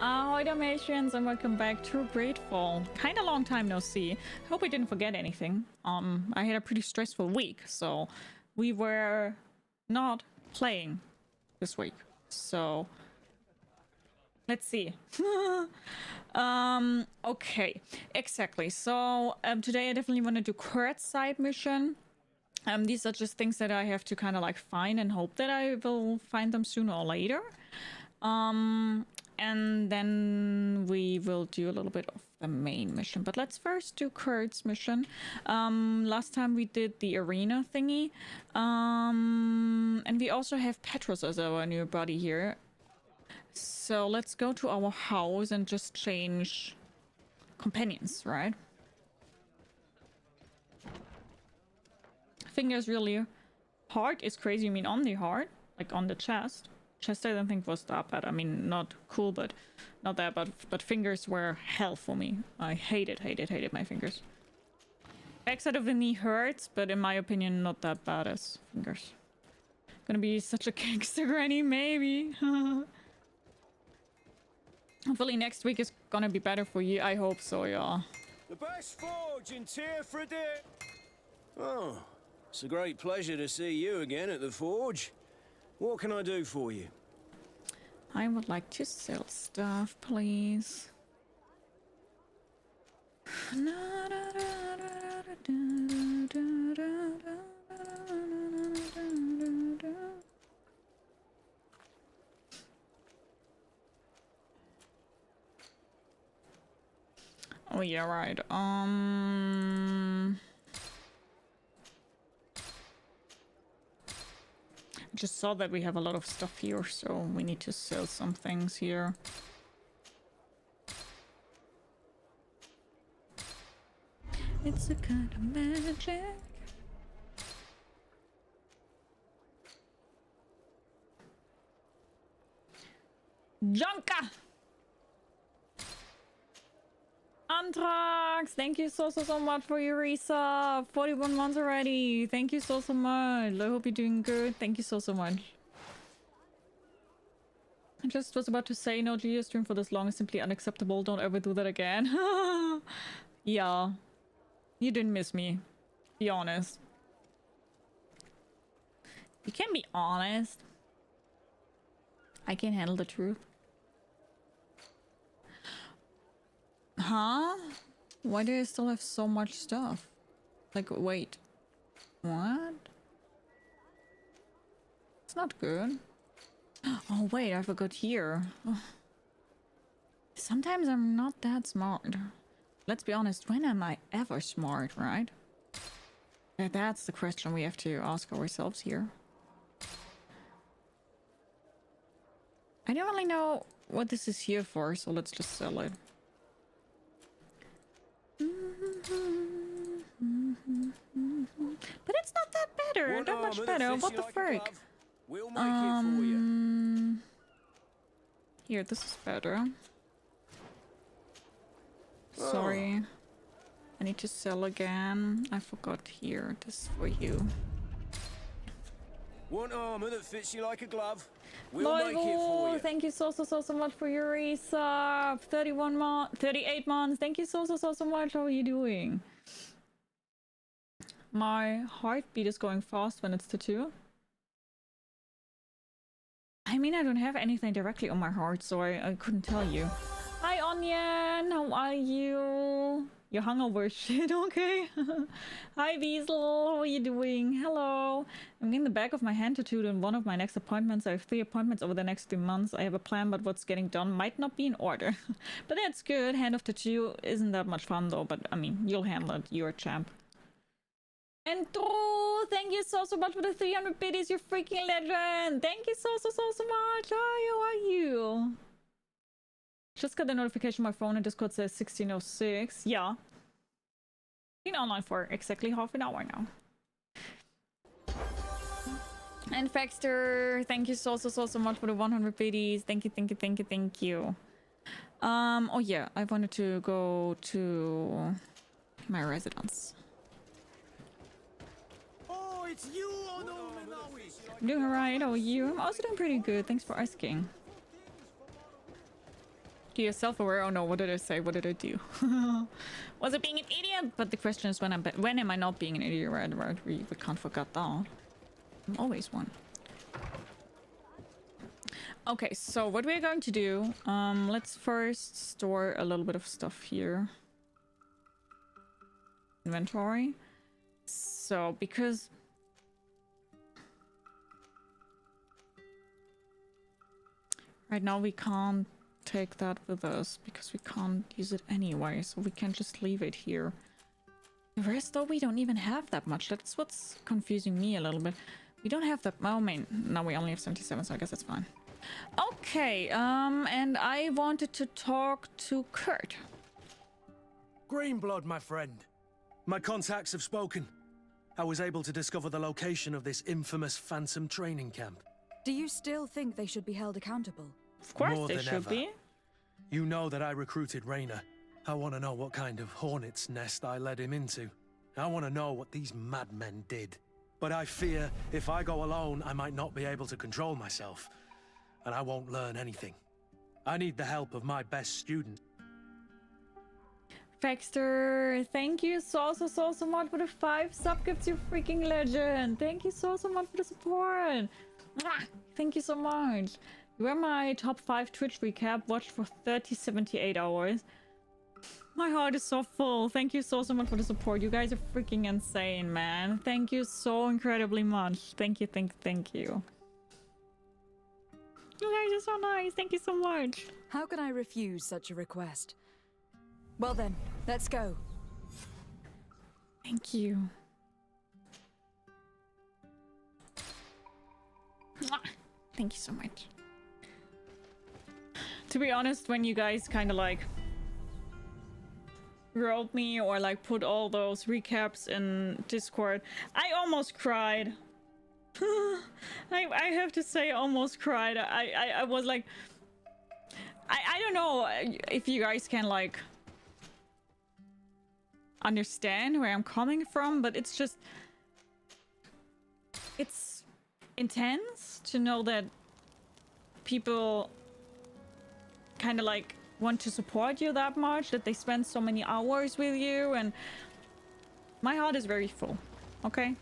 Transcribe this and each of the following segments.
Ahoy Dalmatians and welcome back to GreedFall. Kinda long time no see. Hope I didn't forget anything. I had a pretty stressful week, so we were not playing this week. So let's see. Okay, exactly. So today I definitely want to do Kurt's side mission. These are just things that I have to kind of like find and hope that I will find them sooner or later. And then we will do a little bit of the main mission. But let's first do Kurt's mission. Last time we did the arena thingy. And we also have Petros as our new buddy here. So let's go to our house and just change companions, right? Fingers really hard is crazy. You mean on the heart? Like on the chest? Chest I don't think was that bad. I mean, not cool, but not that bad. But fingers were hell for me. I hated my fingers. Backside of the knee hurts, but in my opinion, not that bad as fingers. Gonna be such a gangster granny, maybe. Hopefully next week is gonna be better for you. I hope so, yeah. The best forge in Teer Fradee. Oh, it's a great pleasure to see you again at the forge. What can I do for you? I would like to sell stuff, please. Oh yeah, right. Just saw that we have a lot of stuff here, so we need to sell some things here. It's a kind of magic. Junka! Antrax! Thank you so much for your resub. 41 months already. Thank you so much. I hope you're doing good. Thank you so much. I just was about to say no Geo stream for this long is simply unacceptable. Don't ever do that again. Yeah. You didn't miss me. Be honest. You can be honest. I can handle the truth. Huh? Why do I still have so much stuff? Like, wait. What? It's not good. Oh, wait, I forgot here. Sometimes I'm not that smart. Let's be honest, when am I ever smart, right? That's the question we have to ask ourselves here. I don't really know what this is here for, so let's just sell it. But it's not that better. Not much better. What the frick? We'll make it for you. Here, this is better. Sorry. I need to sell again. I forgot here. This is for you. One armor that fits you like a glove. We'll make it for you. Thank you so much for your resub. 38 months. Thank you so much. How are you doing? My heartbeat is going fast when it's tattoo. I mean, I don't have anything directly on my heart, so I couldn't tell you. Hi, Onion. How are you? You're hungover shit, okay? Hi, Weasel. How are you doing? Hello. I'm getting the back of my hand tattooed in one of my next appointments. I have 3 appointments over the next 3 months. I have a plan, but what's getting done might not be in order. But that's good. Hand of tattoo isn't that much fun, though. But, I mean, you'll handle it. You're a champ. And Drew, thank you so much for the 300 biddies. You're freaking legend. Thank you so much. Hi, how are you? Just got the notification on my phone and Discord says 16:06. Yeah. Been online for exactly half an hour now. And Faxter, thank you so much for the 100 biddies. Thank you. Oh yeah, I wanted to go to my residence. Oh, it's you, I'm doing alright. How are you? I'm also doing pretty good. Thanks for asking. To your self-aware. Oh no, what did I say? What did I do? Was it being an idiot? But the question is, when am I not being an idiot? Right? We can't forget that. I'm always one. Okay, so what we're going to do, let's first store a little bit of stuff here. Inventory. So, because right now we can't take that with us because we can't use it anyway, so we can just leave it here. The rest though, we don't even have that much. That's what's confusing me a little bit. We don't have that. Oh, I mean, now we only have 77, so I guess that's fine. Okay, and I wanted to talk to Kurt. Greenblood, my friend. My contacts have spoken. I was able to discover the location of this infamous Phantom training camp. Do you still think they should be held accountable? Of course More they than should ever. be. You know that I recruited Raynor. I want to know what kind of hornet's nest I led him into. I want to know what these madmen did. But I fear if I go alone, I might not be able to control myself. And I won't learn anything. I need the help of my best student. Faxter, thank you so much for the 5 subgifts, you freaking legend. Thank you so much for the support. Mwah! Thank you so much. You were my top 5 Twitch recap, watched for 78 hours. My heart is so full. Thank you so much for the support. You guys are freaking insane, man. Thank you so incredibly much. Thank you. You guys are so nice. Thank you so much. How can I refuse such a request? Well then, let's go. Thank you. Mwah! Thank you so much. To be honest, when you guys kind of like wrote me or like put all those recaps in Discord, I almost cried. I have to say, almost cried. I was like, I don't know if you guys can like understand where I'm coming from, but it's just, it's intense to know that people kind of like want to support you that much, that they spend so many hours with you, and my heart is very full. Okay.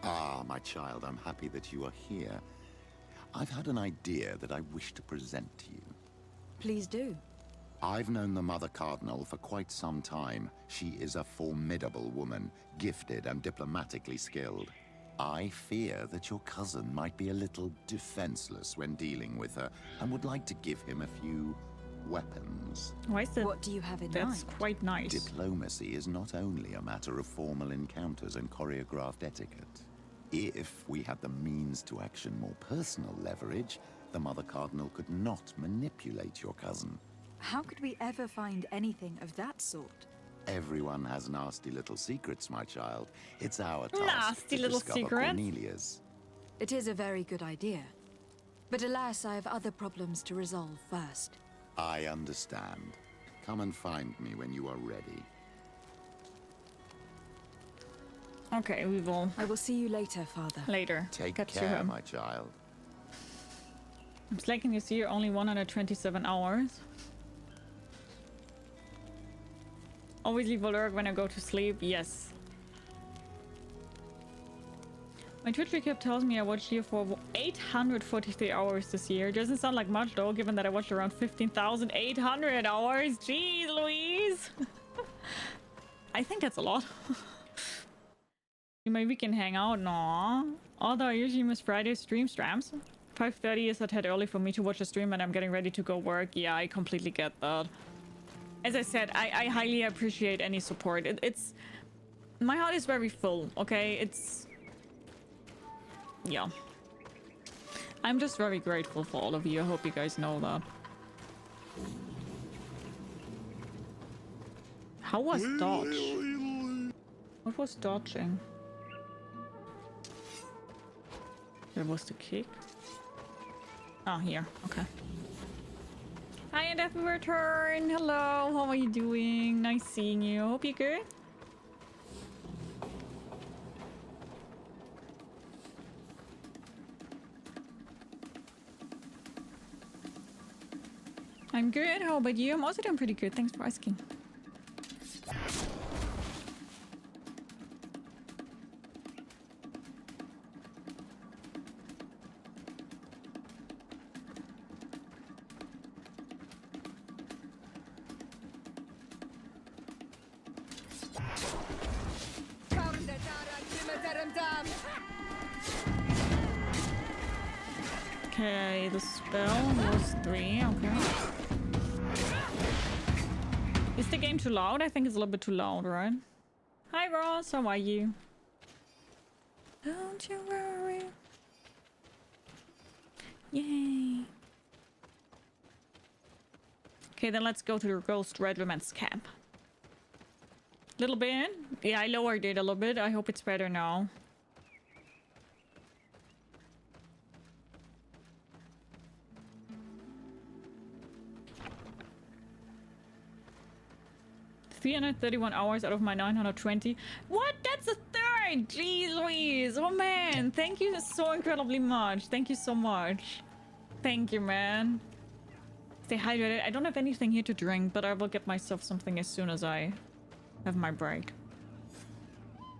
Ah, my child, I'm happy that you are here. I've had an idea that I wish to present to you. Please do. I've known the Mother Cardinal for quite some time. She is a formidable woman, gifted and diplomatically skilled. I fear that your cousin might be a little defenseless when dealing with her, and would like to give him a few weapons. Why is that? What do you have in That's mind? quite nice. Diplomacy is not only a matter of formal encounters and choreographed etiquette. If we had the means to action more personal leverage, the Mother Cardinal could not manipulate your cousin. How could we ever find anything of that sort? Everyone has nasty little secrets, my child. It's our task Nasty to little discover secrets? Cornelia's. It is a very good idea. But alas, I have other problems to resolve first. I understand. Come and find me when you are ready. Okay, we will I will see you later, Father. later Take get to care, him. my child. I'm slacking this year, only 127 hours. Always leave alert when I go to sleep. Yes. My Twitch recap tells me I watched here for 843 hours this year. Doesn't sound like much though, given that I watched around 15,800 hours. Jeez Louise. I think that's a lot. Maybe we can hang out. No. Although I usually miss Friday streams. 5:30 is a tad early for me to watch a stream and I'm getting ready to go work. Yeah, I completely get that. As I said, I highly appreciate any support. It's... My heart is very full, okay? It's... Yeah. I'm just very grateful for all of you. I hope you guys know that. How was dodge? What was dodging? There was the kick. Oh, here. Okay. Hi, and happy return. Hello. How are you doing? Nice seeing you. Hope you're good. I'm good. How about you? I'm also doing pretty good. Thanks for asking. Okay, the spell was 3, okay. Is the game too loud? I think it's a little bit too loud, right? Hi Ross, how are you? Don't you worry. Yay. Okay, then let's go to the Ghost Regiment camp. Little bit? Yeah, I lowered it a little bit. I hope it's better now. $331 hours out of my 920. What? That's a third! Jeez Louise! Oh man! Thank you so incredibly much. Thank you so much. Thank you, man. Stay hydrated. I don't have anything here to drink, but I will get myself something as soon as I have my break.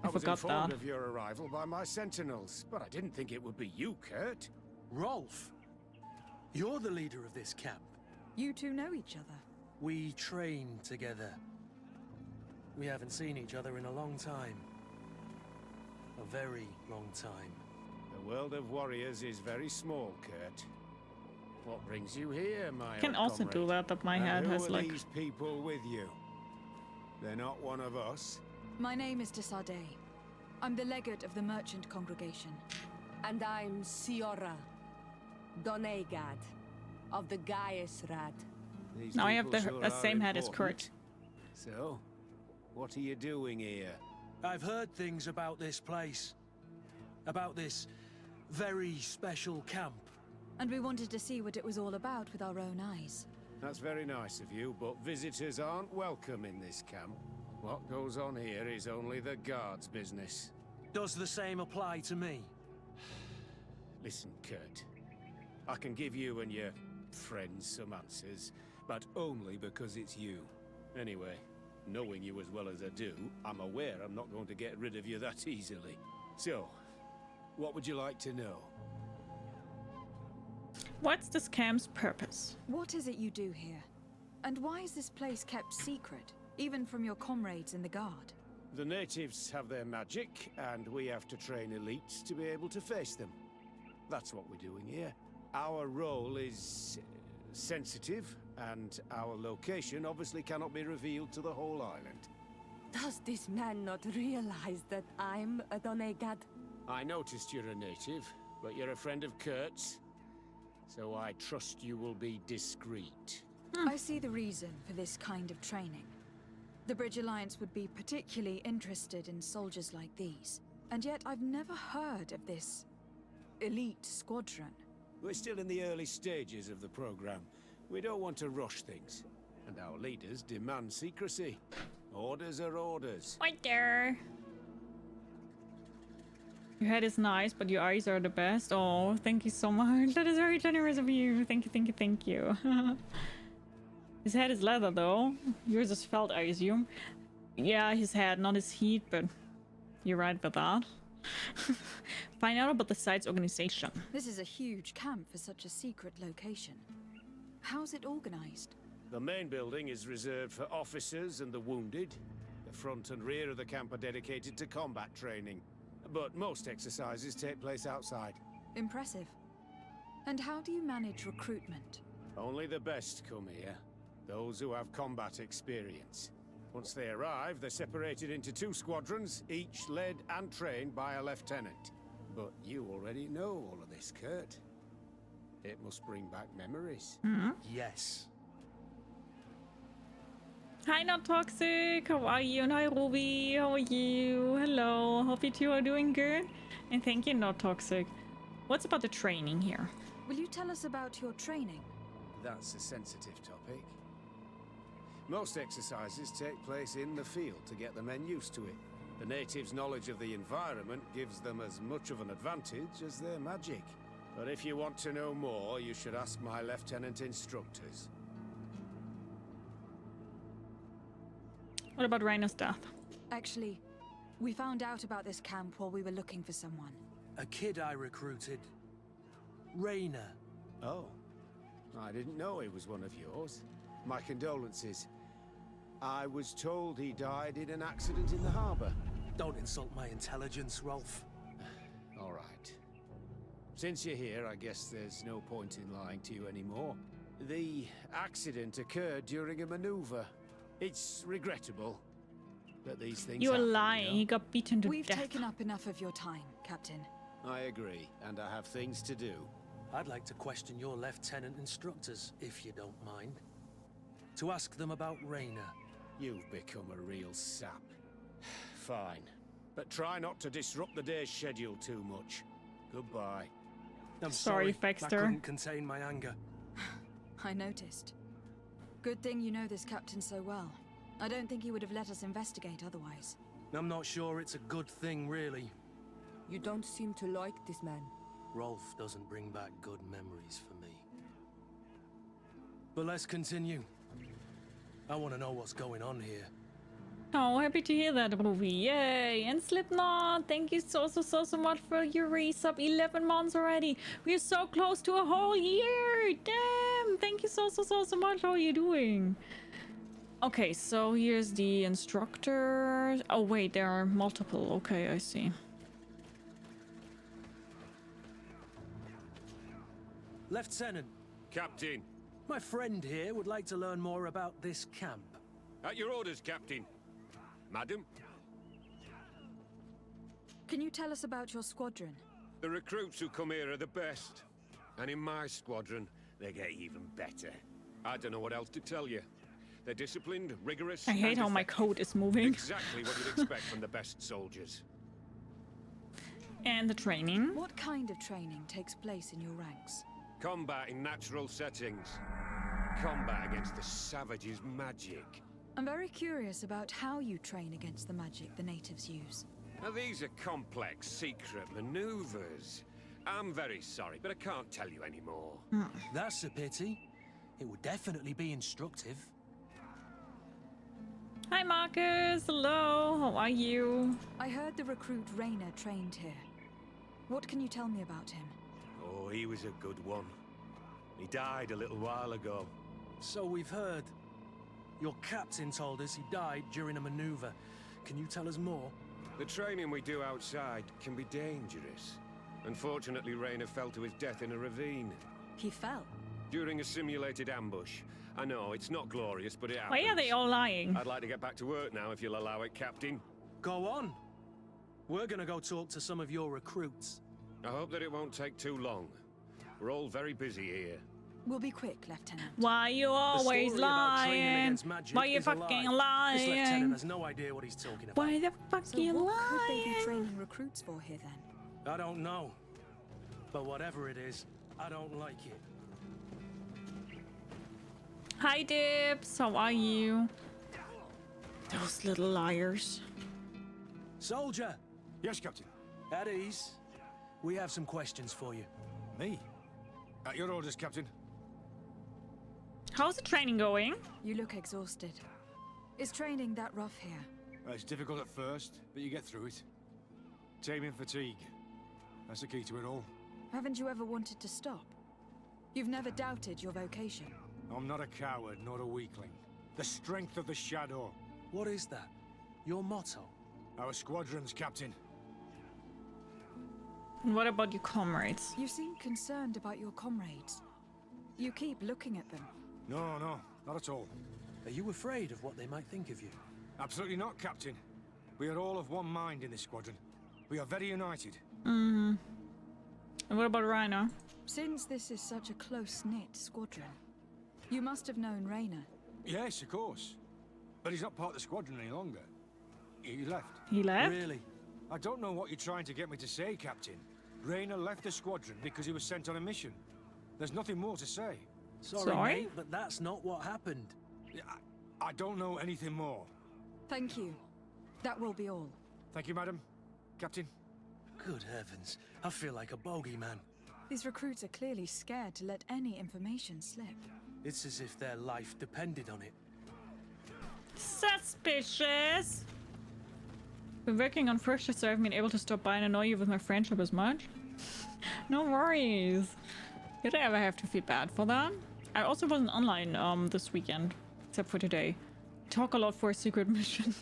I was forgot informed that. of your arrival by my sentinels, but I didn't think it would be you, Kurt. Rolf, you're the leader of this camp. You two know each other. We train together. We haven't seen each other in a long time. A very long time. The world of warriors is very small, Kurt. What brings you here, my I can old also comrade? do that my And head who has are like... these people with you? They're not one of us. My name is Sardet. I'm the legate of the merchant congregation. And I'm Siora, Donegad, of the Gaiusrad. These Now I have people the sure are same head as important. Kurt. So, what are you doing here? I've heard things about this place. About this very special camp. And we wanted to see what it was all about with our own eyes. That's very nice of you, but visitors aren't welcome in this camp. What goes on here is only the guards' business. Does the same apply to me? Listen, Kurt. I can give you and your friends some answers, but only because it's you. Anyway, knowing you as well as I do, I'm aware I'm not going to get rid of you that easily. So, what would you like to know? What's this camp's purpose? What is it you do here? And why is this place kept secret, even from your comrades in the guard? The natives have their magic, and we have to train elites to be able to face them. That's what we're doing here. Our role is sensitive, and our location obviously cannot be revealed to the whole island. Does this man not realize that I'm a Donegad? I noticed you're a native, but you're a friend of Kurt's, so I trust you will be discreet. I see the reason for this kind of training. The Bridge Alliance would be particularly interested in soldiers like these. And yet I've never heard of this elite squadron. We're still in the early stages of the program. We don't want to rush things, and our leaders demand secrecy. Orders are orders. Right there. Your head is nice, but your eyes are the best. Oh, thank you so much. That is very generous of you. Thank you, thank you, thank you. His head is leather, though. Yours is felt, I assume. Yeah, his head, not his heat, but you're right about that. Find out about the site's organization. This is a huge camp for such a secret location. How's it organized? The main building is reserved for officers and the wounded. The front and rear of the camp are dedicated to combat training. But most exercises take place outside. Impressive. And how do you manage recruitment? Only the best come here. Those who have combat experience. Once they arrive, they're separated into 2 squadrons, each led and trained by a lieutenant. But you already know all of this, Kurt. It must bring back memories. Yes. Hi, Not Toxic. How are you? And hi, Ruby. How are you? Hello. Hope you two are doing good. And thank you, Not Toxic. What's about the training here? Will you tell us about your training? That's a sensitive topic. Most exercises take place in the field to get the men used to it. The natives' knowledge of the environment gives them as much of an advantage as their magic. But if you want to know more, you should ask my lieutenant instructors. What about Rainer's death? Actually, we found out about this camp while we were looking for someone. A kid I recruited. Rainer. Oh. I didn't know he was one of yours. My condolences. I was told he died in an accident in the harbor. Don't insult my intelligence, Rolf. All right. Since you're here, I guess there's no point in lying to you anymore. The accident occurred during a maneuver. It's regrettable that these things You're happen, lying. you know? He got beaten to We've death. taken up enough of your time, Captain. I agree, and I have things to do. I'd like to question your lieutenant instructors, if you don't mind. To ask them about Rainer. You've become a real sap. Fine. But try not to disrupt the day's schedule too much. Goodbye. I'm Sorry, sorry. I Fexter. couldn't contain my anger. I noticed. Good thing you know this captain so well. I don't think he would have let us investigate otherwise. I'm not sure it's a good thing, really. You don't seem to like this man. Rolf doesn't bring back good memories for me. But let's continue. I want to know what's going on here. Oh, happy to hear that, movie. Yay! And Slipknot, thank you so much for your resub. 11 months already. We're so close to a whole year. Damn! Thank you so much. How are you doing? Okay, so here's the instructor. Oh wait, there are multiple. Okay, I see. Lieutenant, Captain. my friend here would like to learn more about this camp. At your orders, Captain. Madam? Can you tell us about your squadron? The recruits who come here are the best. And in my squadron, they get even better. I don't know what else to tell you. They're disciplined, rigorous. I hate and how my effective. code is moving. Exactly what you'd expect from the best soldiers. And the training. What kind of training takes place in your ranks? Combat in natural settings. Combat against the savages' magic. I'm very curious about how you train against the magic the natives use. Now, these are complex, secret maneuvers. I'm very sorry, but I can't tell you anymore. That's a pity. It would definitely be instructive. Hi Marcus, hello, how are you? I heard the recruit Rainer trained here. What can you tell me about him? Oh, he was a good one. He died a little while ago. So we've heard. Your captain told us he died during a maneuver. Can you tell us more? The training we do outside can be dangerous. Unfortunately, Rainer fell to his death in a ravine. He fell. During a simulated ambush. I know, it's not glorious, but it happens. Why are they all lying? I'd like to get back to work now, if you'll allow it, Captain. Go on. We're gonna go talk to some of your recruits. I hope that it won't take too long. We're all very busy here. We'll be quick, Lieutenant. Why you always The story about training lying? against magic Why you is a fucking lie. This lieutenant lying? has no idea what he's talking about. Why the fuck So you what could they be lying? training recruits for here then? I don't know. But whatever it is, I don't like it. Hi Dips, how are you? Those little liars. Soldier, Yes, Captain. at ease. We have some questions for you. Me? At your orders, Captain. How's the training going? You look exhausted. Is training that rough here? It's difficult at first, but you get through it. Taming fatigue. That's the key to it all. Haven't you ever wanted to stop? You've never doubted your vocation. I'm not a coward, nor a weakling. The strength of the shadow. What is that? Your motto? Our squadrons, Captain. And what about your comrades? You seem concerned about your comrades. You keep looking at them. No, not at all. Are you afraid of what they might think of you? Absolutely not, Captain. We are all of one mind in this squadron. We are very united. And what about Rhino? Since this is such a close-knit squadron, you must have known Rainer. Yes, of course. But he's not part of the squadron any longer. He left. He left? Really? I don't know what you're trying to get me to say, Captain. Rainer left the squadron because he was sent on a mission. There's nothing more to say. Sorry, Sorry? mate, but that's not what happened. I don't know anything more. Thank you. That will be all. Thank you, madam. Captain. Good heavens, I feel like a bogeyman. These recruits are clearly scared to let any information slip. It's as if their life depended on it. Suspicious. Been working on first so I haven't been able to stop by and annoy you with my friendship as much. No worries. Did I ever have to feel bad for that? I also wasn't online this weekend, except for today. Talk a lot for a secret mission.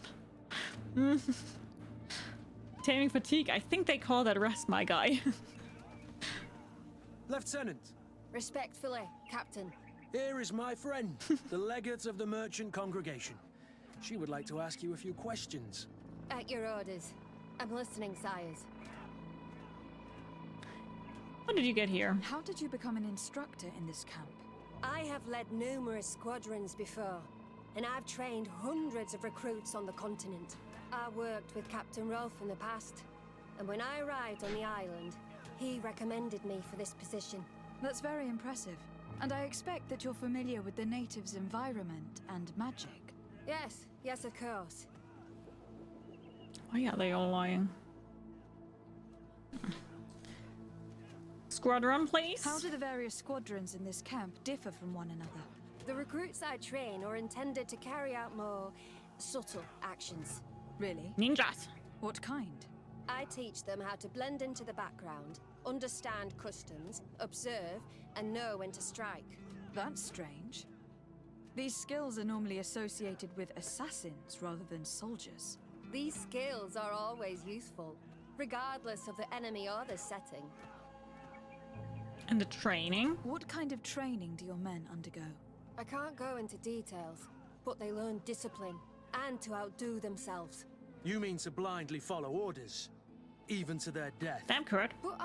Taming fatigue. I think they call that rest, my guy. Lieutenant, Respectfully, Captain. here is my friend, the legate of the merchant congregation. She would like to ask you a few questions. At your orders. I'm listening, sires. How did you get here? How did you become an instructor in this camp? I have led numerous squadrons before, and I've trained hundreds of recruits on the continent. I worked with Captain Rolfe in the past, and when I arrived on the island, he recommended me for this position. That's very impressive. And I expect that you're familiar with the natives' environment and magic. Yes, of course. Why are they all lying? Squadron, please. How do the various squadrons in this camp differ from one another? The recruits I train are intended to carry out more subtle actions. Really? Ninjas. What kind? I teach them how to blend into the background, understand customs, observe, and know when to strike. That's strange. These skills are normally associated with assassins rather than soldiers. These skills are always useful, regardless of the enemy or the setting. And the training? What kind of training do your men undergo? I can't go into details, but they learn discipline and to outdo themselves. You mean to blindly follow orders, even to their death? Damn, Kurt. But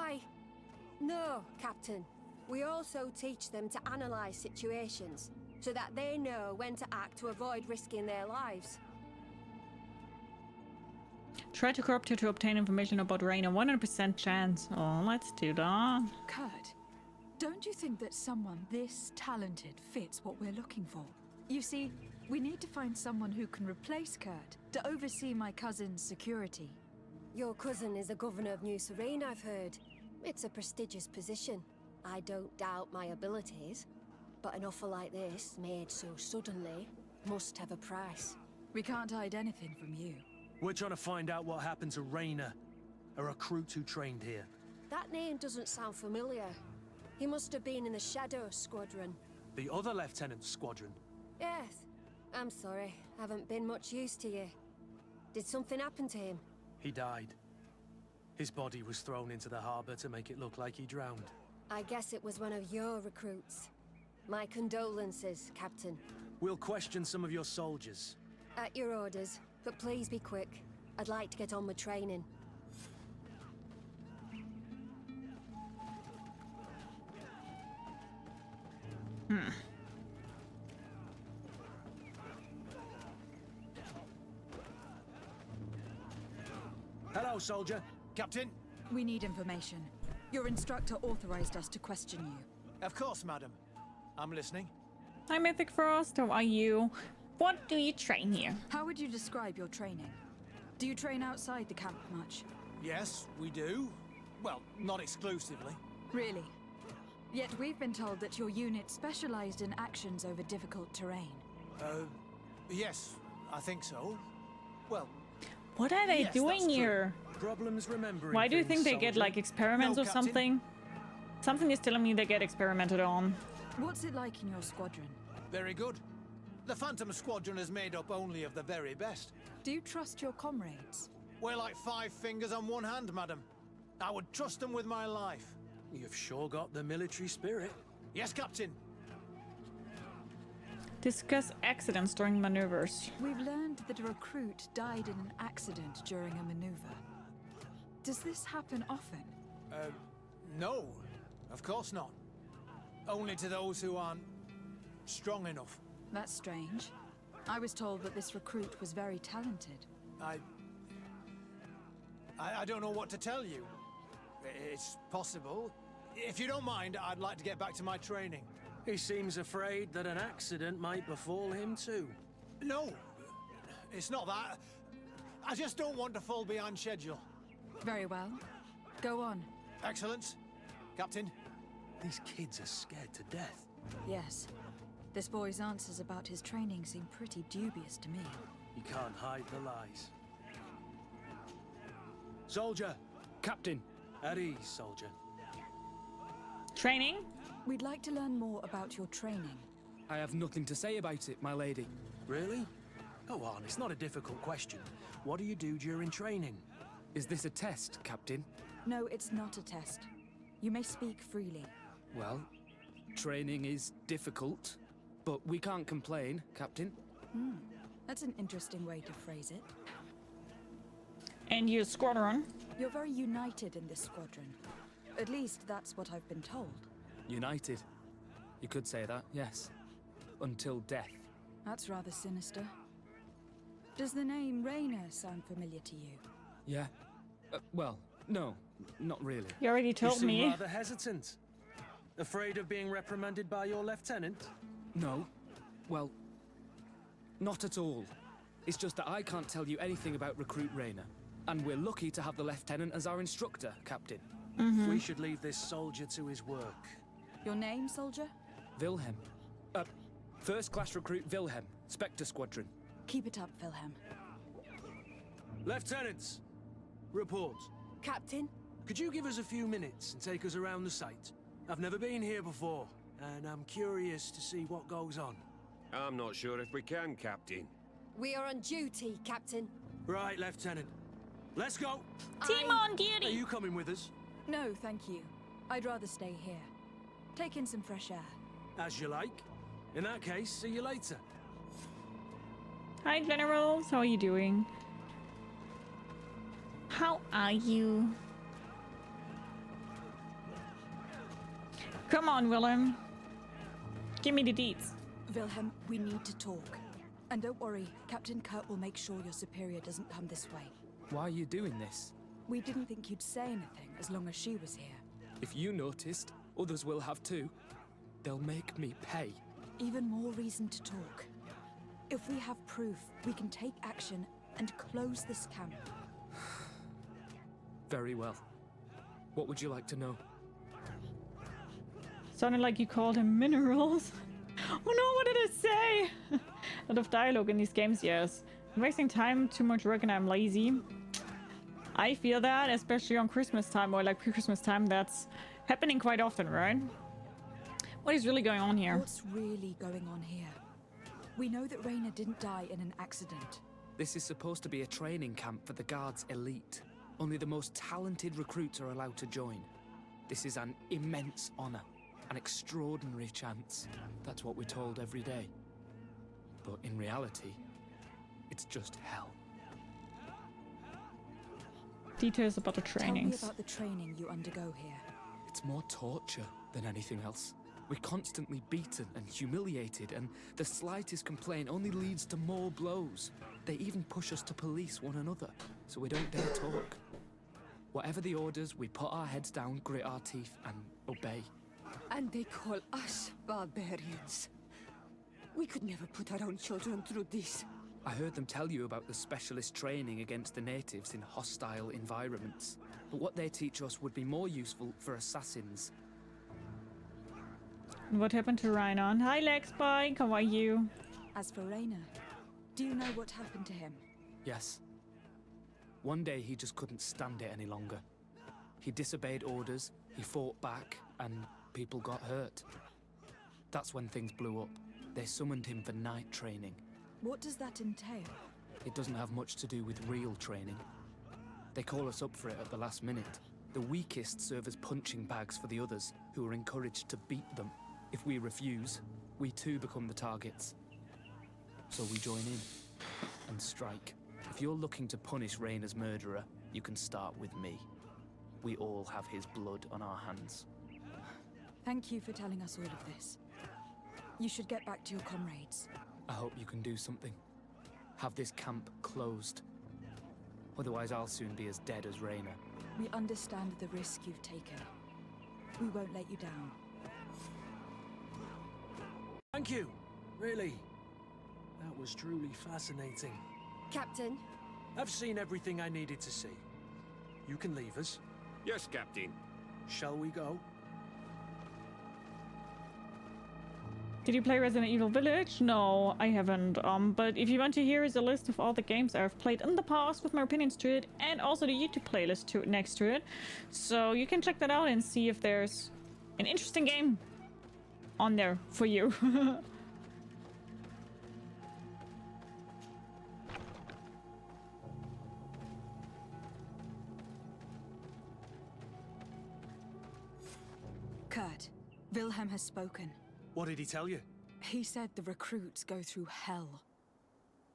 No, Captain. We also teach them to analyze situations, so that they know when to act to avoid risking their lives. Try to corrupt her to obtain information about Raina. 100% chance. Oh, let's do that. Kurt, don't you think that someone this talented fits what we're looking for? You see, we need to find someone who can replace Kurt to oversee my cousin's security. Your cousin is the governor of New Sérène, I've heard. It's a prestigious position. I don't doubt my abilities, but an offer like this, made so suddenly, must have a price. We can't hide anything from you. We're trying to find out what happened to Raina, a recruit who trained here. That name doesn't sound familiar. He must have been in the Shadow Squadron. The other lieutenant's squadron. Yes. I'm sorry. Haven't been much use to you. Did something happen to him? He died. His body was thrown into the harbor to make it look like he drowned. I guess it was one of your recruits. My condolences, Captain. We'll question some of your soldiers. At your orders, but please be quick. I'd like to get on with training. Hello, soldier. Captain? We need information. Your instructor authorized us to question you. Of course, madam. I'm listening. Hi, Mythic Frost. How are you? What do you train here? How would you describe your training? Do you train outside the camp much? Yes, we do. Well, not exclusively. Really? Yet we've been told that your unit specialized in actions over difficult terrain. Yes, I think so. Well, What are they yes, doing that's true. here? Problems remembering. Why do you think things, they get soldier? like experiments No, or Captain. something? Something is telling me they get experimented on. What's it like in your squadron? very good. The Phantom Squadron is made up only of the very best. Do you trust your comrades? We're like 5 fingers on one hand, madam. I would trust them with my life. You've sure got the military spirit. Yes, Captain. Discuss accidents during maneuvers. We've learned that a recruit died in an accident during a maneuver. Does this happen often? No, of course not. Only to those who aren't strong enough. That's strange. I was told that this recruit was very talented. I don't know what to tell you. It's possible. If you don't mind, I'd like to get back to my training. He seems afraid that an accident might befall him too. No, it's not that. I just don't want to fall behind schedule. Very well. Go on. Excellence. Captain. These kids are scared to death. Yes. This boy's answers about his training seem pretty dubious to me. You can't hide the lies. Soldier! Captain! At ease, soldier. Training? We'd like to learn more about your training. I have nothing to say about it, my lady. Really? Go on, it's not a difficult question. What do you do during training? Is this a test, Captain? No, it's not a test. You may speak freely. Well, training is difficult, but we can't complain, Captain. That's an interesting way to phrase it. And your squadron? You're very united in this squadron. At least that's what I've been told. United. You could say that, yes. Until death. That's rather sinister. Does the name Raynor sound familiar to you? Yeah. Well, no, not really. You already You told seem me. rather hesitant. Afraid of being reprimanded by your lieutenant? No. Well, not at all. It's just that I can't tell you anything about Recruit Raynor. And we're lucky to have the Lieutenant as our instructor, Captain. We should leave this soldier to his work. Your name, soldier? Wilhelm. First class recruit Wilhelm, Spectre Squadron. Keep it up, Wilhelm. Lieutenants! Report. Captain? Could you give us a few minutes and take us around the site? I've never been here before, and I'm curious to see what goes on. I'm not sure if we can, Captain. We are on duty, Captain. Right, Lieutenant. Let's go! Team on Are duty! you coming with us? No, thank you. I'd rather stay here. Take in some fresh air. As you like. In that case, see you later. Hi, Generals. How are you doing? How are you? Come on, Willem. Give me the deets. Wilhelm, we need to talk. And don't worry, Captain Kurt will make sure your superior doesn't come this way. Why are you doing this? We didn't think you'd say anything as long as she was here. If you noticed, others will have too. They'll make me pay. Even more reason to talk. If we have proof, we can take action and close this camp. Very well. What would you like to know? Sounded like you called him minerals. Oh no, what did it say? A lot of dialogue in these games, yes. I'm wasting time, too much work, and I'm lazy. I feel that, especially on Christmas time or like pre-Christmas time. That's happening quite often, right? What is really going on here? What's really going on here? We know that Raynor didn't die in an accident. This is supposed to be a training camp for the Guard's elite. Only the most talented recruits are allowed to join. This is an immense honor, an extraordinary chance. That's what we're told every day. But in reality, it's just hell. Details about the trainings. Tell me about the training you undergo here. It's more torture than anything else. We're constantly beaten and humiliated, and the slightest complaint only leads to more blows. They even push us to police one another, so we don't dare talk. Whatever the orders, we put our heads down, grit our teeth, and obey. And they call us barbarians. We could never put our own children through this. I heard them tell you about the specialist training against the natives in hostile environments. But what they teach us would be more useful for assassins. What happened to Rhinon? Hi, Lexbike. How are you? As for Raynor, do you know what happened to him? Yes. One day he just couldn't stand it any longer. He disobeyed orders, he fought back, and people got hurt. That's when things blew up. They summoned him for night training. What does that entail? It doesn't have much to do with real training. They call us up for it at the last minute. The weakest serve as punching bags for the others, who are encouraged to beat them. If we refuse, we too become the targets. So we join in and strike. If you're looking to punish Raynor's murderer, you can start with me. We all have his blood on our hands. Thank you for telling us all of this. You should get back to your comrades. I hope you can do something. Have this camp closed. Otherwise I'll soon be as dead as Raynor. We understand the risk you've taken. We won't let you down. Thank you. Really. That was truly fascinating. Captain? I've seen everything I needed to see. You can leave us. Yes, Captain. Shall we go? Did you play Resident Evil Village? No, I haven't. But if you want to hear is a list of all the games I've played in the past with my opinions to it, and also the YouTube playlist next to it. So you can check that out and see if there's an interesting game on there for you. Kurt, Wilhelm has spoken. What did he tell you? He said the recruits go through hell.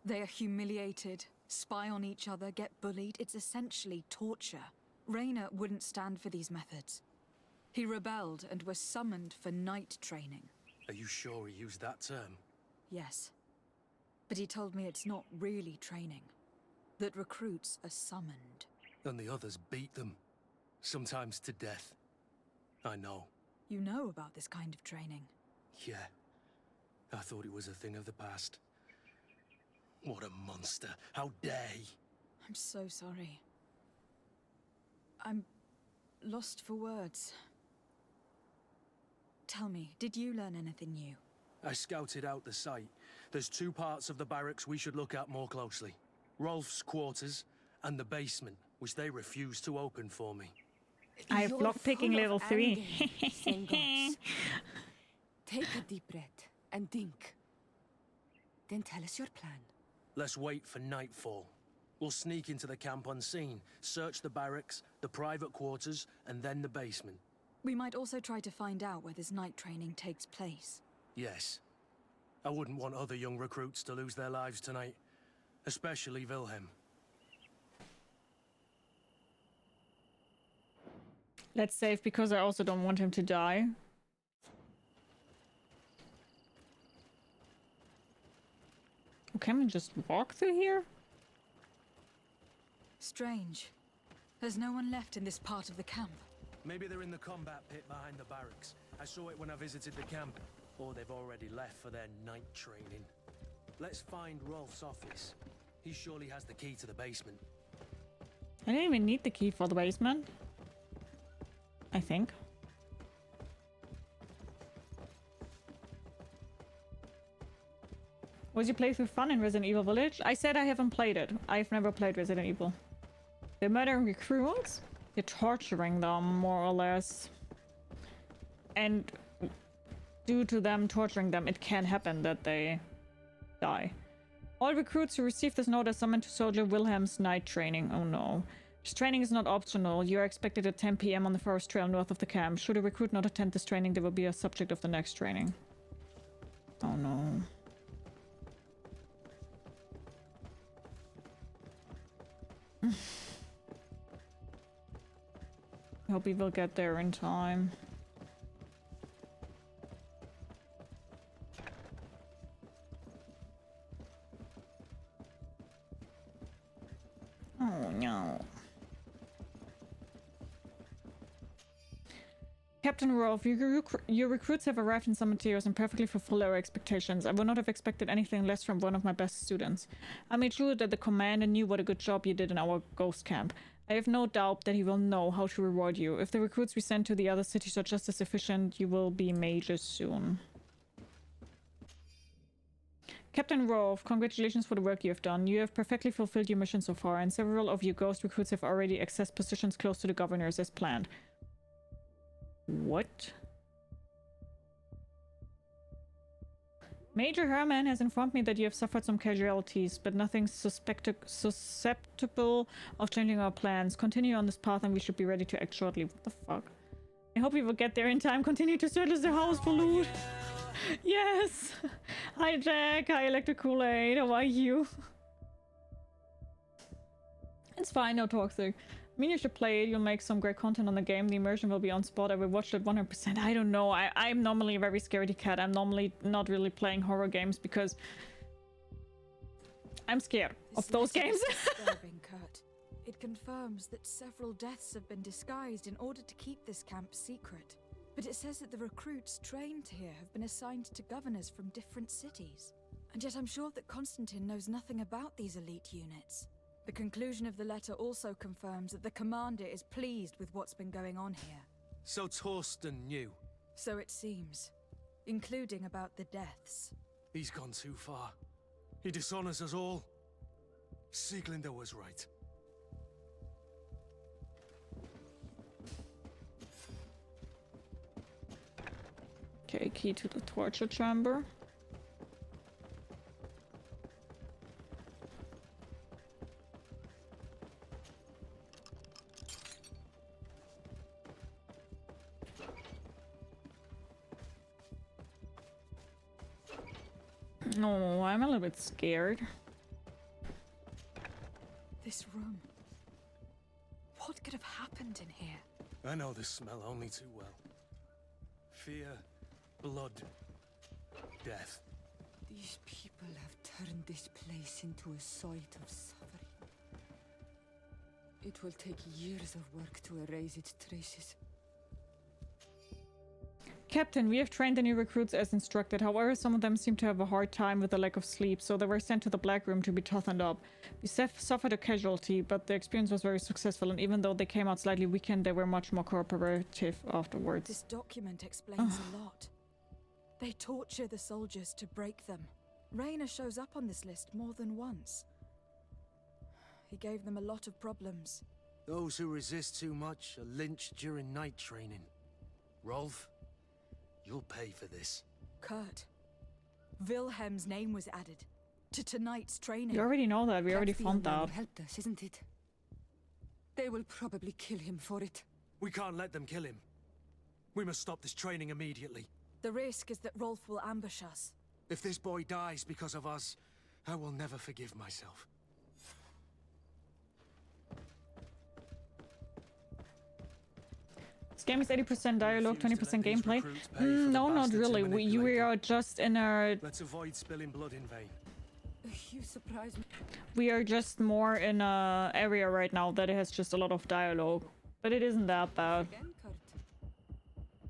They are humiliated, spy on each other, get bullied. It's essentially torture. Raynor wouldn't stand for these methods. He rebelled and was summoned for night training. Are you sure he used that term? Yes. But he told me it's not really training. That recruits are summoned. And the others beat them. Sometimes to death. I know. You know about this kind of training? Yeah. I thought it was a thing of the past. What a monster. How dare he? I'm so sorry. I'm lost for words. Tell me, did you learn anything new? I scouted out the site. There's 2 parts of the barracks we should look at more closely. Rolf's quarters and the basement, which they refused to open for me. I have lockpicking level 3. Take a deep breath and think. Then tell us your plan. Let's wait for nightfall. We'll sneak into the camp unseen, search the barracks, the private quarters, and then the basement. We might also try to find out where this night training takes place. Yes. I wouldn't want other young recruits to lose their lives tonight. Especially Wilhelm. Let's save because I also don't want him to die. Can we just walk through here? Strange. There's no one left in this part of the camp. Maybe they're in the combat pit behind the barracks. I saw it when I visited the camp. Or they've already left for their night training. Let's find Rolf's office. He surely has the key to the basement. I didn't even need the key for the basement. I think. Was your playthrough fun in Resident Evil Village? I said I haven't played it. I've never played Resident Evil. They're murdering recruits. They're torturing them, more or less. And due to them torturing them, it can happen that they die. All recruits who receive this note are summoned to Soldier Wilhelm's night training. Oh no. This training is not optional. You are expected at 10 PM on the forest trail north of the camp. Should a recruit not attend this training, they will be a subject of the next training. Oh no. I hope we will get there in time. Oh no. Captain Rolf, your recruits have arrived in some materials and perfectly fulfill our expectations. I would not have expected anything less from one of my best students. I made sure that the commander knew what a good job you did in our ghost camp. I have no doubt that he will know how to reward you. If the recruits we send to the other cities are just as efficient, you will be mages soon. Captain Rolf, congratulations for the work you have done. You have perfectly fulfilled your mission so far, and several of your ghost recruits have already accessed positions close to the governors as planned. What? Major Herman has informed me that you have suffered some casualties, but nothing susceptible of changing our plans. Continue on this path and we should be ready to act shortly. What the fuck? I hope we will get there in time. Continue to search the house for loot. Yes! Hi Jack, hi Electric Kool-Aid, how are you? It's fine, no toxic. I mean, you should play it, you'll make some great content on the game, the immersion will be on spot, I will watch it 100%. I don't know, I'm normally a very scaredy cat. I'm normally not really playing horror games because I'm scared of those games. Disturbing, Kurt. It confirms that several deaths have been disguised in order to keep this camp secret. But it says that the recruits trained here have been assigned to governors from different cities. And yet I'm sure that Constantine knows nothing about these elite units. The conclusion of the letter also confirms that the commander is pleased with what's been going on here. So Torsten knew. So it seems. including about the deaths. He's gone too far. He dishonors us all. Sieglinder was right. Okay, key to the torture chamber. Oh, I'm a little bit scared. This room. What could have happened in here? I know this smell only too well. Fear, blood, death. These people have turned this place into a site of suffering. It will take years of work to erase its traces. Captain, we have trained the new recruits as instructed. However, some of them seem to have a hard time with the lack of sleep, so they were sent to the Black Room to be toughened up. We suffered a casualty, but the experience was very successful, and even though they came out slightly weakened, they were much more cooperative afterwards. This document explains a lot. They torture the soldiers to break them. Raynor shows up on this list more than once. He gave them a lot of problems. Those who resist too much are lynched during night training. Rolf, you'll pay for this. Kurt, Wilhelm's name was added to tonight's training. You already know that. We already found out. Helped us, isn't it? They will probably kill him for it. We can't let them kill him. We must stop this training immediately. The risk is that Rolf will ambush us. If this boy dies because of us, I will never forgive myself. This game is 80% dialogue, 20% gameplay. No, not really. We are just in a... Let's avoid spilling blood in vain. You surprise me. We are just more in a area right now that has just a lot of dialogue. But it isn't that bad. Again, Kurt.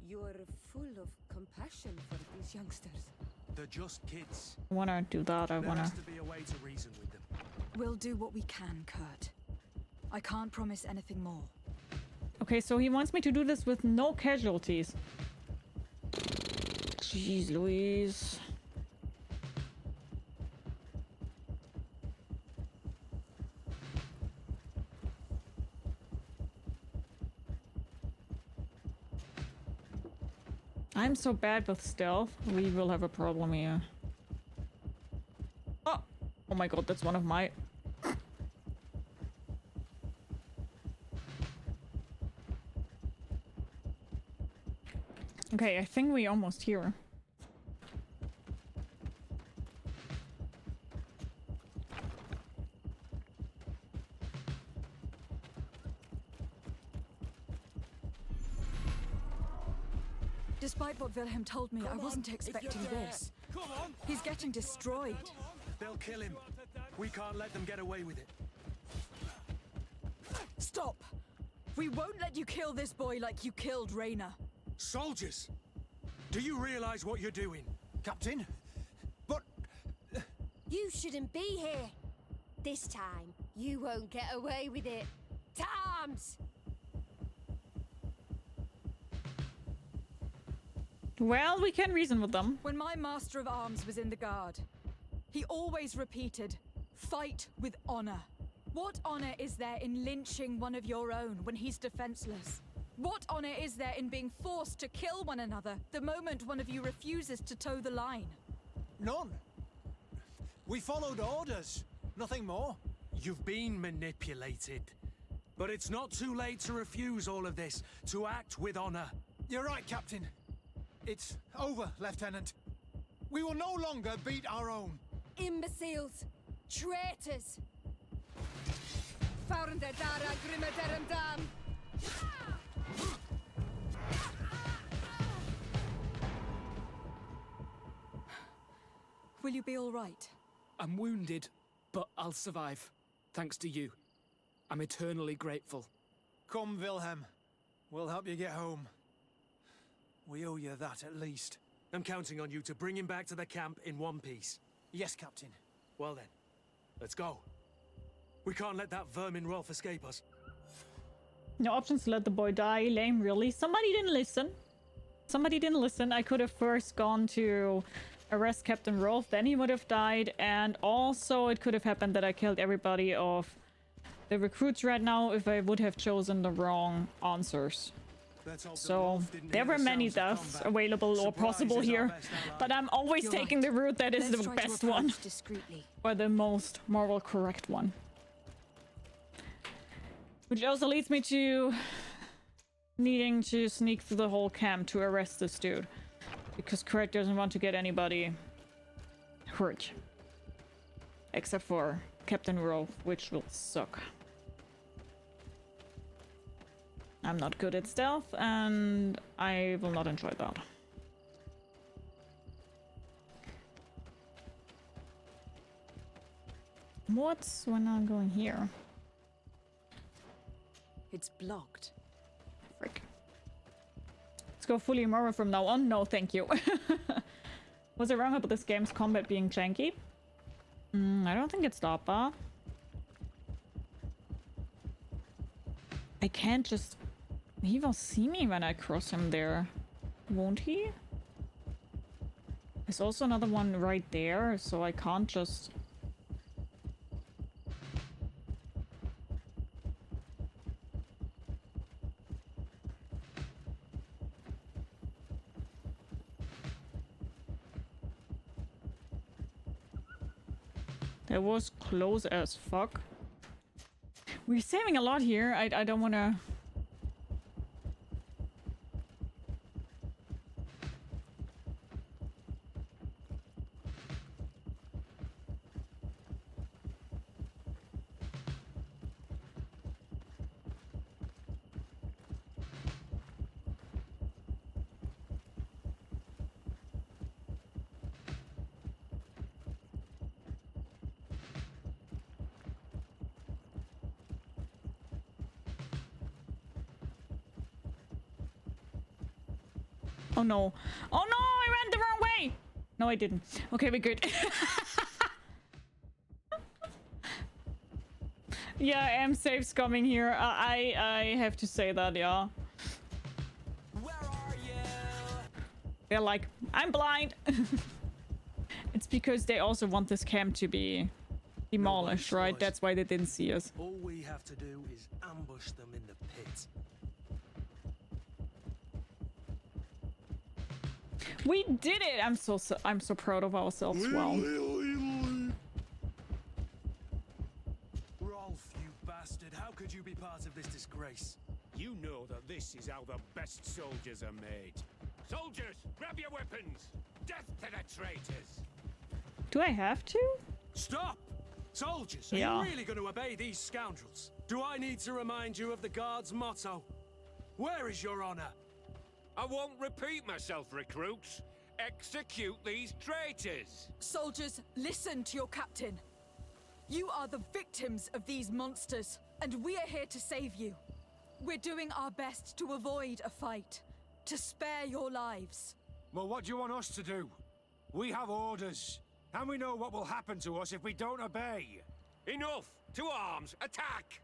You are full of compassion for these youngsters. They're just kids. I wanna do that. There has to be a way to reason with them. We'll do what we can, Kurt. I can't promise anything more. Okay, so he wants me to do this with no casualties. Jeez Louise. I'm so bad with stealth. We will have a problem here. Oh! Oh my god, that's one of my... Okay, I think we're almost here. Despite what Wilhelm told me, I wasn't expecting this. He's getting destroyed. They'll kill him. We can't let them get away with it. Stop! We won't let you kill this boy like you killed Raynor. Soldiers! Do you realize what you're doing? Captain? But... You shouldn't be here. This time, you won't get away with it. To arms! Well, we can reason with them. When my Master of Arms was in the Guard, he always repeated, fight with honor. What honor is there in lynching one of your own when he's defenseless? What honor is there in being forced to kill one another the moment one of you refuses to toe the line? None. We followed orders. Nothing more. You've been manipulated. But it's not too late to refuse all of this, to act with honor. You're right, Captain. It's over, Lieutenant. We will no longer beat our own. Imbeciles! Traitors! Faurender dara grimmederem dam! Will you be all right? I'm wounded, but I'll survive. Thanks to you. I'm eternally grateful. Come, Wilhelm. We'll help you get home. We owe you that, at least. I'm counting on you to bring him back to the camp in one piece. Yes, Captain. Well then, let's go. We can't let that vermin Rolf escape us. No options to let the boy die. Lame, really. Somebody didn't listen. Somebody didn't listen. I could have first gone to arrest Captain Rolf, then he would have died, and also it could have happened that I killed everybody of the recruits right now if I would have chosen the wrong answers. So there were many deaths available or possible here, but I'm always taking the route that is the best one, or the most moral correct one. Which also leads me to needing to sneak through the whole camp to arrest this dude. Because Kurt doesn't want to get anybody hurt. Except for Captain Rolf, which will suck. I'm not good at stealth, and I will not enjoy that. What's when I'm going here? It's blocked. Frick. Let's go fully immoral from now on. No, thank you. Was it wrong about this game's combat being janky? I don't think it's that bad. I can't just... He will see me when I cross him there, won't he? There's also another one right there, so I can't just... That was close as fuck. We're saving a lot here. I don't want to... Oh no. Oh no, I ran the wrong way! No, I didn't. Okay, we're good. Yeah, I am safe scumming here. I have to say that, yeah. Where are you? They're like, I'm blind! It's because they also want this camp to be demolished, right? That's why they didn't see us. All we have to do is ambush them in the pit. We did it! I'm so proud of ourselves. Wow. Rolf, you bastard! How could you be part of this disgrace? You know that this is how the best soldiers are made. Soldiers, grab your weapons! Death to the traitors! Do I have to? Stop! Soldiers, are Yeah. you really going to obey these scoundrels? Do I need to remind you of the Guard's motto? Where is your honor? I won't repeat myself, recruits. Execute these traitors! Soldiers, listen to your captain. You are the victims of these monsters, and we are here to save you. We're doing our best to avoid a fight, to spare your lives. Well, what do you want us to do? We have orders, and we know what will happen to us if we don't obey. Enough! To arms! Attack!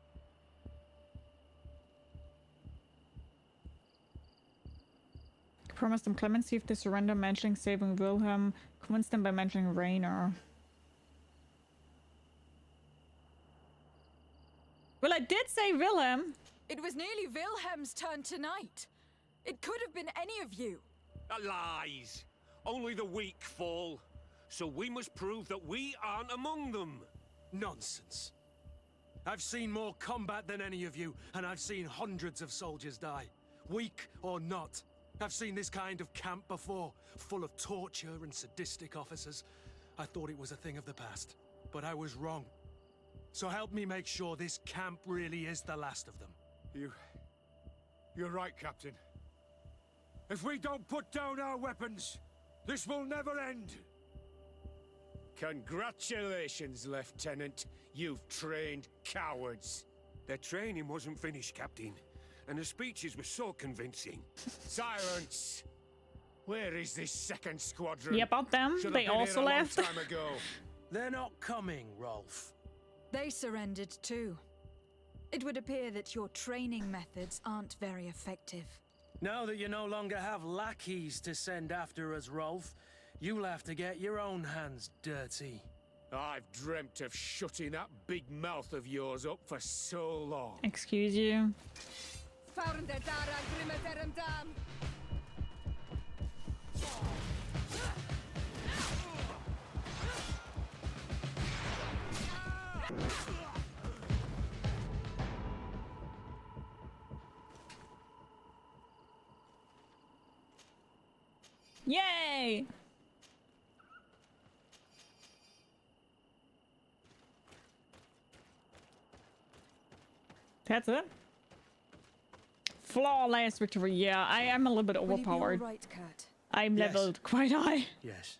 Promise them clemency if they surrender, mentioning saving Wilhelm. Convince them by mentioning Rainer. Well, I did say Wilhelm. It was nearly Wilhelm's turn tonight. It could have been any of you. Lies! Only the weak fall. So we must prove that we aren't among them. Nonsense. I've seen more combat than any of you, and I've seen hundreds of soldiers die. Weak or not. I've seen this kind of camp before, full of torture and sadistic officers. I thought it was a thing of the past, but I was wrong. So help me make sure this camp really is the last of them. You're right, Captain. If we don't put down our weapons, this will never end. Congratulations, Lieutenant. You've trained cowards. Their training wasn't finished, Captain. And the speeches were so convincing. Silence! Where is this second squadron? Yeah, about them. Should They have been also here a long left. time ago. They're not coming, Rolf. They surrendered too. It would appear that your training methods aren't very effective. Now that you no longer have lackeys to send after us, Rolf, you'll have to get your own hands dirty. I've dreamt of shutting that big mouth of yours up for so long. Excuse you. Yay! That's it? Flawless victory. Yeah, I am a little bit overpowered. Will you be all right, Kurt? I'm Yes. leveled quite high. Yes,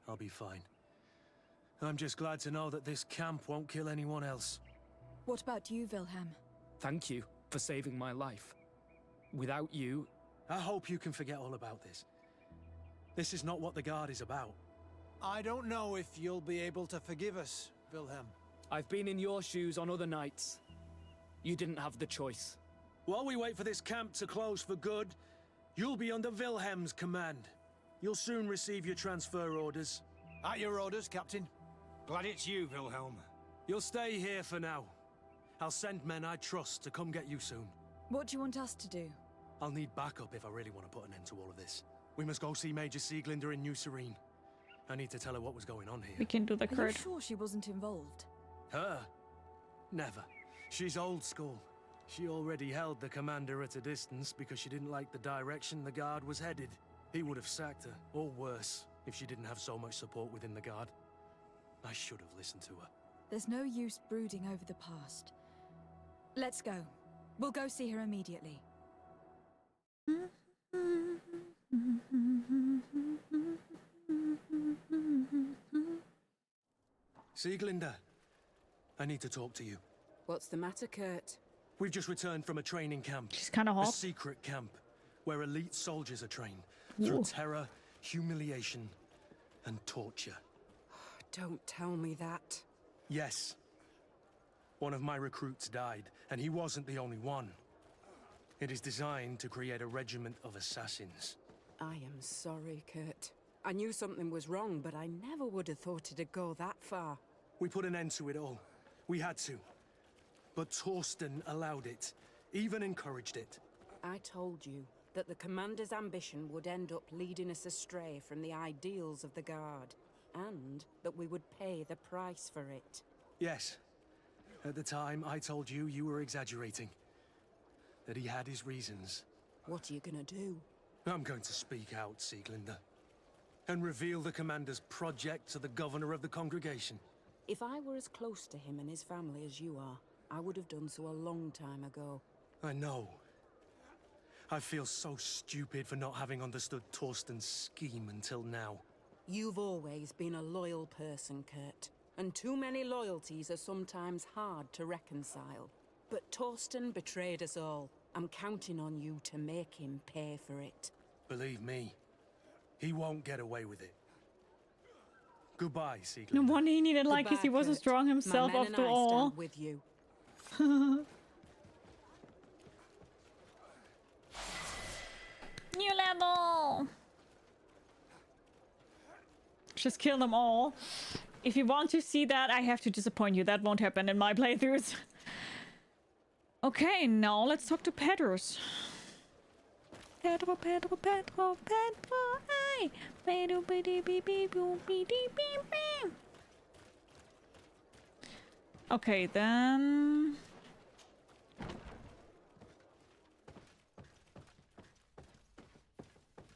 I'll be fine. I'm just glad to know that this camp won't kill anyone else. What about you, Wilhelm? Thank you for saving my life. Without you... I hope you can forget all about this. This is not what the Guard is about. I don't know if you'll be able to forgive us, Wilhelm. I've been in your shoes on other nights. You didn't have the choice. While we wait for this camp to close for good, you'll be under Wilhelm's command. You'll soon receive your transfer orders. At your orders, Captain. Glad it's you, Wilhelm. You'll stay here for now. I'll send men I trust to come get you soon. What do you want us to do? I'll need backup if I really want to put an end to all of this. We must go see Major Sieglinder in New Sérène. I need to tell her what was going on here. We can do the Are you Kurt. sure she wasn't involved? Her? Never. She's old school. She already held the commander at a distance because she didn't like the direction the Guard was headed. He would have sacked her, or worse, if she didn't have so much support within the Guard. I should have listened to her. There's no use brooding over the past. Let's go. We'll go see her immediately. Sieglinder, I need to talk to you. What's the matter, Kurt? We've just returned from a training camp. She's kind of A hot. secret camp, where elite soldiers are trained through terror, humiliation, and torture. Don't tell me that. Yes. One of my recruits died, and he wasn't the only one. It is designed to create a regiment of assassins. I am sorry, Kurt. I knew something was wrong, but I never would have thought it'd go that far. We put an end to it all. We had to. But Torsten allowed it, even encouraged it. I told you that the commander's ambition would end up leading us astray from the ideals of the Guard, and that we would pay the price for it. Yes. At the time, I told you you were exaggerating. That he had his reasons. What are you gonna do? I'm going to speak out, Sieglinder. And reveal the commander's project to the governor of the congregation. If I were as close to him and his family as you are, I would have done so a long time ago. I know. I feel so stupid for not having understood Torsten's scheme until now. You've always been a loyal person, Kurt. And too many loyalties are sometimes hard to reconcile. But Torsten betrayed us all. I'm counting on you to make him pay for it. Believe me, he won't get away with it. Goodbye, Sieglinder. No wonder he needed like he wasn't Kurt. strong himself My men after and I all. stand with you. New level! Just kill them all. If you want to see that, I have to disappoint you. That won't happen in my playthroughs. Okay, now let's talk to Pedros. Pedro, Pedro, Pedro, Pedro, hey! Pedro, bidi, bidi, bidi, bidi, bidi. Okay, then...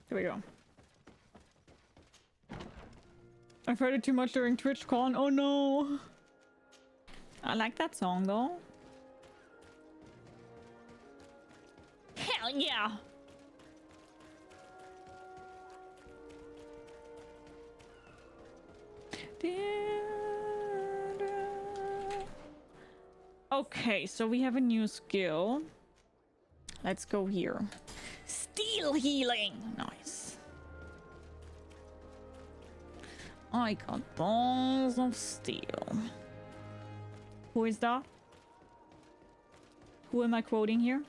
There we go. I've heard it too much during TwitchCon. Oh no! I like that song though. Hell yeah! Okay, so we have a new skill. Let's go here. Steel healing! Nice. I got balls of steel. Who is that? Who am I quoting here?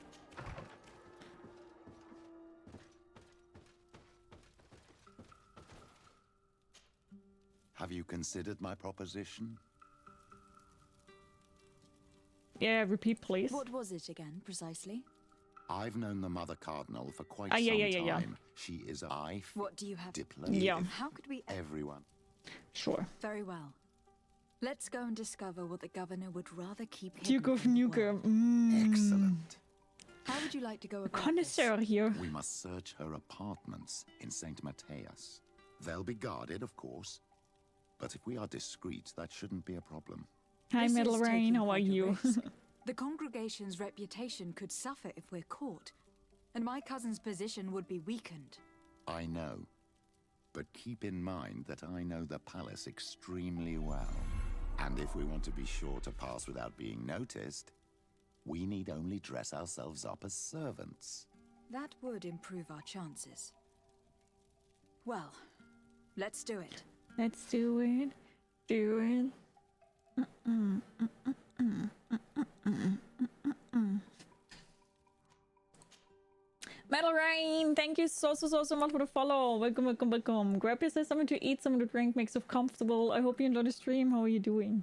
Have you considered my proposition? Yeah, repeat, please. What was it again, precisely? I've known the Mother Cardinal for quite yeah, some yeah. time. She is a What do you have? diplomat. Yeah. How could we... Everyone. Sure. Very well. Let's go and discover what the governor would rather keep hidden Duke of from the world. Nukem. Excellent. How would you like to go about Connoisseur here. We must search her apartments in St. Matthias. They'll be guarded, of course. But if we are discreet, that shouldn't be a problem. Hi, This is Middle Rain. taking How are quite a you? risk. The congregation's reputation could suffer if we're caught, and my cousin's position would be weakened. I know. But keep in mind that I know the palace extremely well. And if we want to be sure to pass without being noticed, we need only dress ourselves up as servants. That would improve our chances. Well, let's do it. Let's do it. Do it. Metal Rain, thank you so much for the follow. Welcome. Grab yourself something to eat, something to drink, makes it comfortable. I hope you enjoy the stream. How are you doing?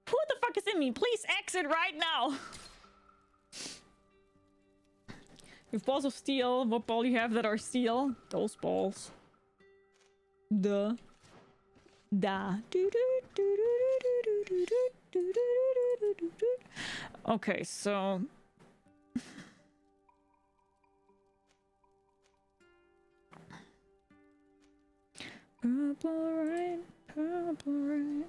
Who the fuck is in me? Please exit right now. You have balls of steel. What ball you have that are steel? Those balls. Da. Okay, so purple rain, purple rain.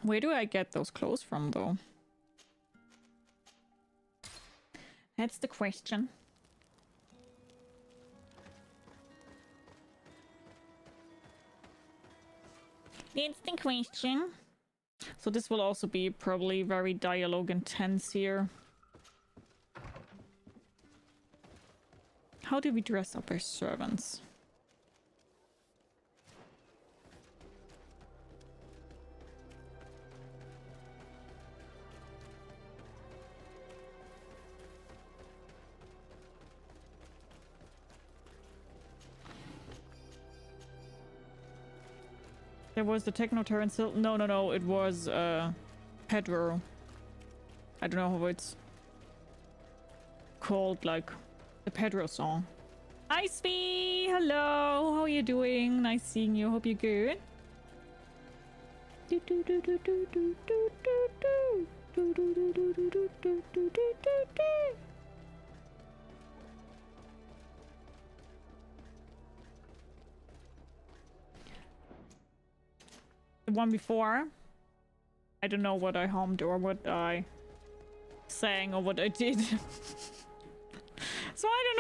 Where do I get those clothes from, though? That's the question. That's the question. So this will also be probably very dialogue intense here. How do we dress up as servants? There was the Techno-Terran still. No, it was Pedro. I don't know how it's called, like the Pedro song. Hi Svee! Hello! How are you doing? Nice seeing you. Hope you're good. The one before, I don't know what I hummed or what I sang or what I did. So I don't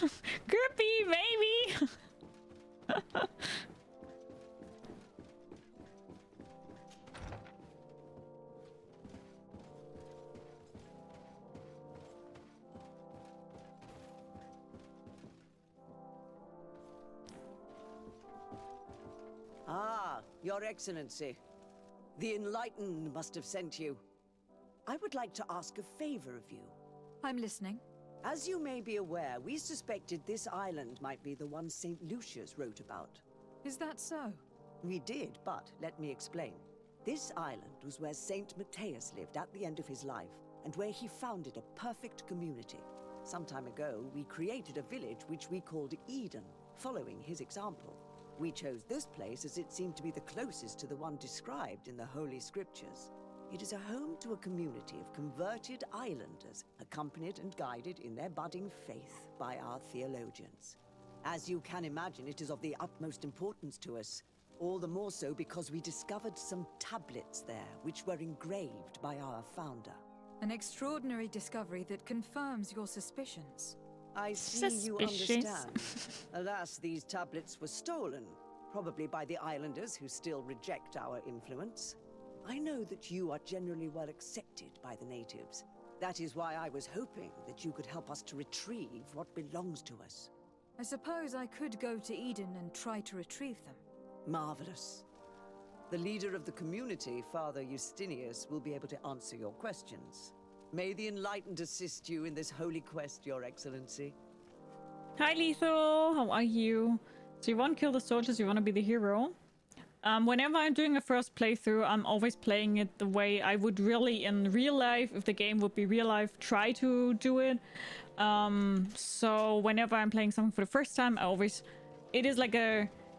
know. Grippy, maybe. Ah, Your Excellency. The Enlightened must have sent you. I would like to ask a favor of you. I'm listening. As you may be aware, we suspected this island might be the one St. Lucius wrote about. Is that so? We did, but let me explain. This island was where St. Matthias lived at the end of his life, and where he founded a perfect community. Some time ago, we created a village which we called Eden, following his example. We chose this place as it seemed to be the closest to the one described in the Holy Scriptures. It is a home to a community of converted islanders, accompanied and guided in their budding faith by our theologians. As you can imagine, it is of the utmost importance to us, all the more so because we discovered some tablets there which were engraved by our founder. An extraordinary discovery that confirms your suspicions. I see you understand. Alas, these tablets were stolen, probably by the islanders who still reject our influence. I know that you are generally well accepted by the natives. That is why I was hoping that you could help us to retrieve what belongs to us. I suppose I could go to Eden and try to retrieve them. Marvelous. The leader of the community, Father Justinius, will be able to answer your questions. May the Enlightened assist you in this holy quest, Your Excellency. Hi Lethal, how are you? So you want to kill the soldiers, you want to be the hero. Whenever I'm doing a first playthrough, I'm always playing it the way I would really in real life, if the game would be real life, try to do it. So whenever I'm playing something for the first time, it is like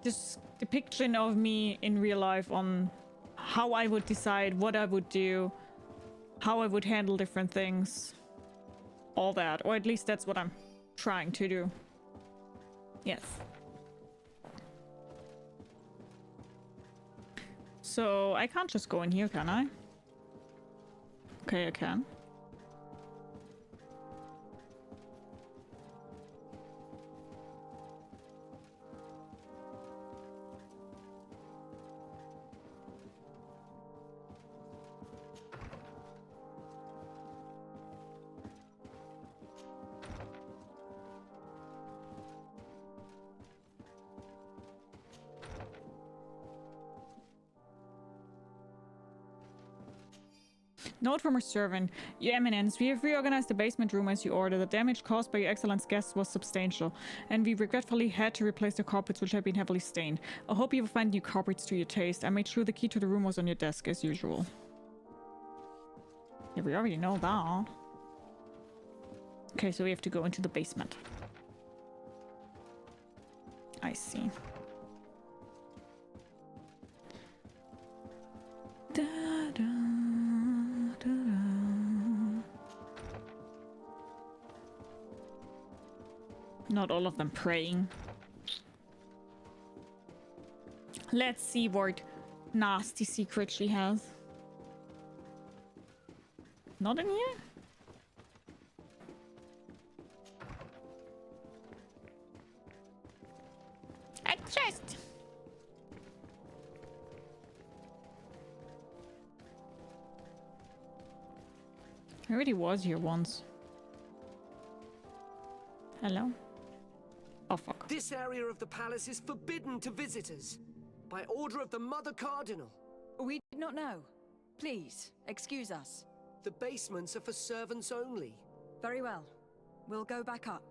this depiction of me in real life on how I would decide, what I would do, how I would handle different things, all that, or at least that's what I'm trying to do. Yes. So I can't just go in here, can I? Okay, I can. Note from our servant. Your Eminence, we have reorganized the basement room as you ordered. The damage caused by your Excellence guests was substantial, and we regretfully had to replace the carpets which had been heavily stained. I hope you will find new carpets to your taste. I made sure the key to the room was on your desk as usual. Yeah, we already know that. Okay, so we have to go into the basement. I see. Da-da. Not all of them praying. Let's see what nasty secret she has. Not in here? A chest! I already was here once. Hello? Oh, fuck. This area of the palace is forbidden to visitors. By order of the Mother Cardinal. We did not know. Please, excuse us. The basements are for servants only. Very well. We'll go back up.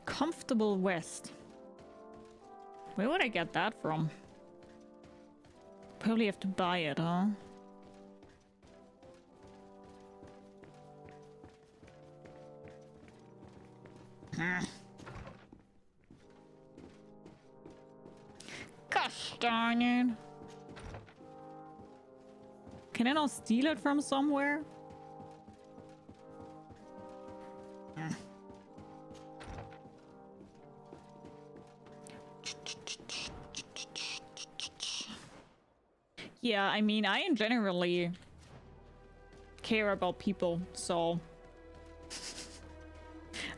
Comfortable West. Where would I get that from? Probably have to buy it, huh? Gosh darn it. Can I not steal it from somewhere? Yeah, I mean, I generally care about people, so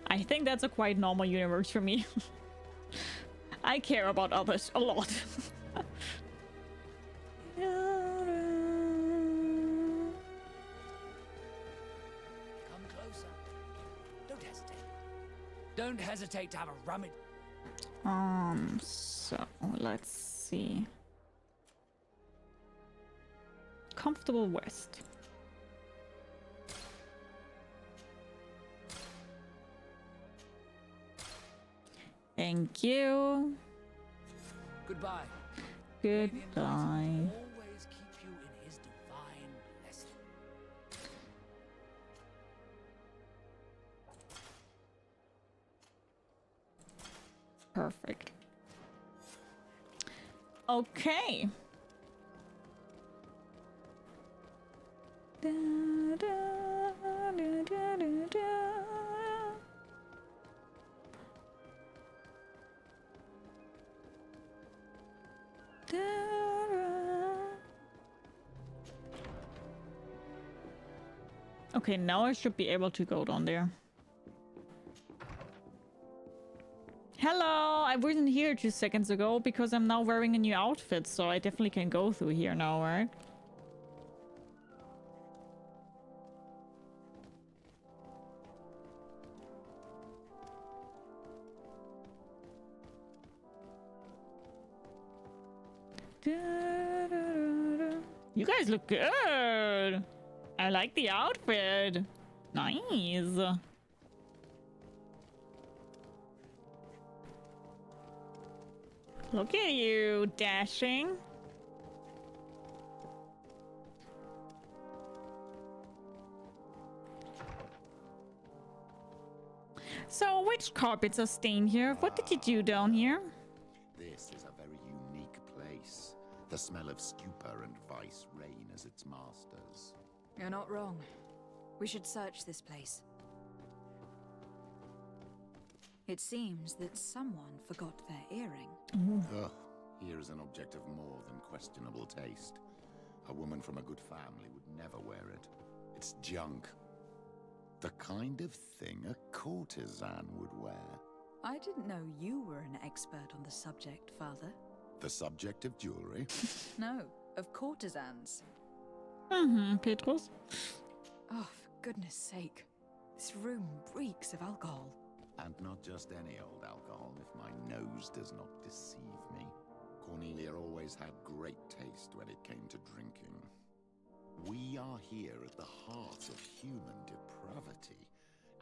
I think that's a quite normal universe for me. I care about others a lot. Come closer. Don't hesitate. Don't hesitate to have a rummage. So let's see. Comfortable West. Thank you. Goodbye. Goodbye. Always keep you in his divine blessing. Perfect. Okay. Da, da, da, da, da, da. Okay, now I should be able to go down there. Hello! I wasn't here 2 seconds ago because I'm now wearing a new outfit, so I definitely can go through here now, right? You guys look good. I like the outfit. Nice. Look at you, dashing. So, which carpets are stained here? What did you do down here? This is a very unique place. The smell of stupor and vice reign as its masters. You're not wrong. We should search this place. It seems that someone forgot their earring. Ugh, here is an object of more than questionable taste. A woman from a good family would never wear it. It's junk. The kind of thing a courtesan would wear. I didn't know you were an expert on the subject, Father. The subject of jewelry? No, of courtesans. Petrus. Oh, for goodness sake. This room reeks of alcohol. And not just any old alcohol, if my nose does not deceive me. Cornelia always had great taste when it came to drinking. We are here at the heart of human depravity.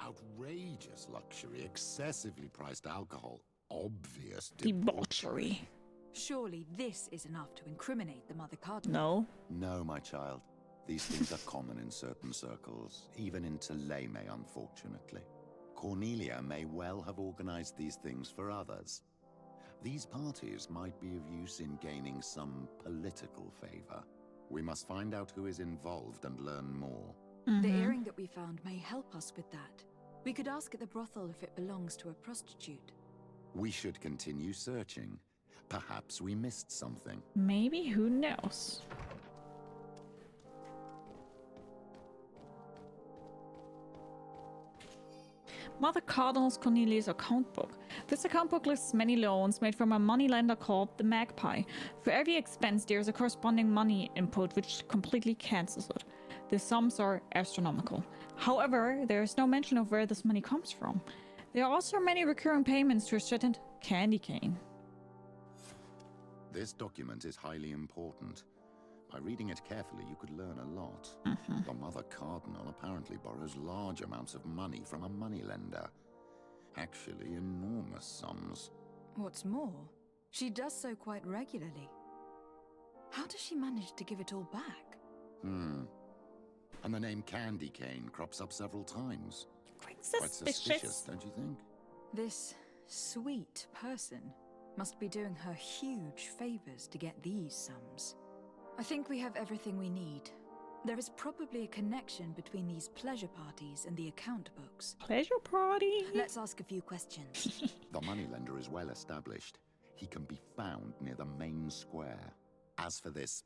Outrageous luxury, excessively priced alcohol, obvious debauchery. Surely this is enough to incriminate the Mother Cardinal. No. No, my child. These things are common in certain circles, even in Theleme, unfortunately. Cornelia may well have organized these things for others. These parties might be of use in gaining some political favor. We must find out who is involved and learn more. The earring that we found may help us with that. We could ask at the brothel if it belongs to a prostitute. We should continue searching. Perhaps we missed something. Maybe, who knows? Mother Cardinal's Cornelius account book. This account book lists many loans made from a moneylender called the Magpie. For every expense, there is a corresponding money input which completely cancels it. The sums are astronomical. However, there is no mention of where this money comes from. There are also many recurring payments to a certain candy cane. This document is highly important. By reading it carefully, you could learn a lot. The Mother Cardinal apparently borrows large amounts of money from a moneylender. Actually, enormous sums. What's more, she does so quite regularly. How does she manage to give it all back? And the name Candy Cane crops up several times. Quite suspicious, don't you think? This sweet person must be doing her huge favors to get these sums. I think we have everything we need. There is probably a connection between these pleasure parties and the account books. Pleasure party? Let's ask a few questions. The moneylender is well established. He can be found near the main square. As for this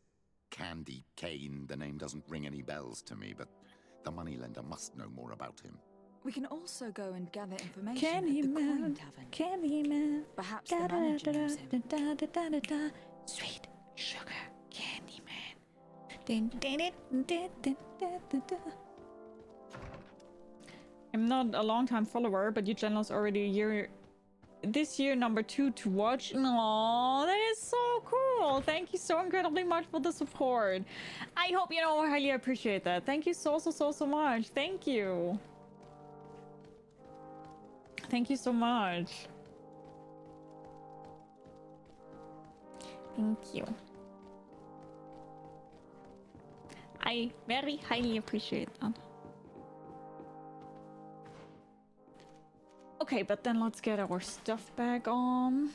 Candy Cane, the name doesn't ring any bells to me, but the moneylender must know more about him. We can also go and gather information Candy at the man, Coin Tavern. Candy man. Perhaps the manager knows him. Sweet sugar candy man. I'm not a long-time follower, but your channel is already a year. This year, number 2 to watch. Aww, that is so cool. Thank you so incredibly much for the support. I hope you know I highly appreciate that. Thank you so much. Thank you. Thank you so much. Thank you. I very highly appreciate that. Okay, but then let's get our stuff back on.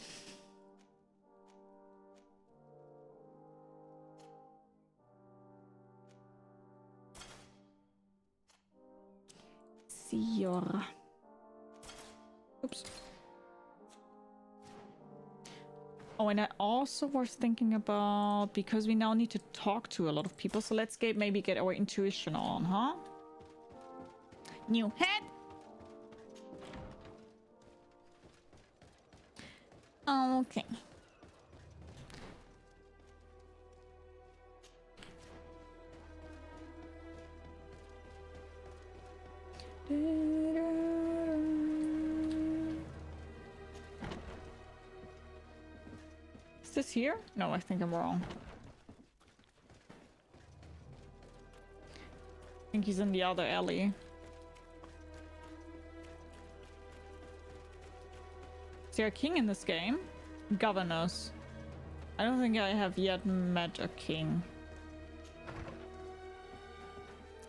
Signora. Oops. Oh, and I also was thinking about, because we now need to talk to a lot of people, so let's maybe get our intuition on, huh? New head. Okay. Is this here? No, I think I'm wrong. I think he's in the other alley. Is there a king in this game? Governors. I don't think I have yet met a king.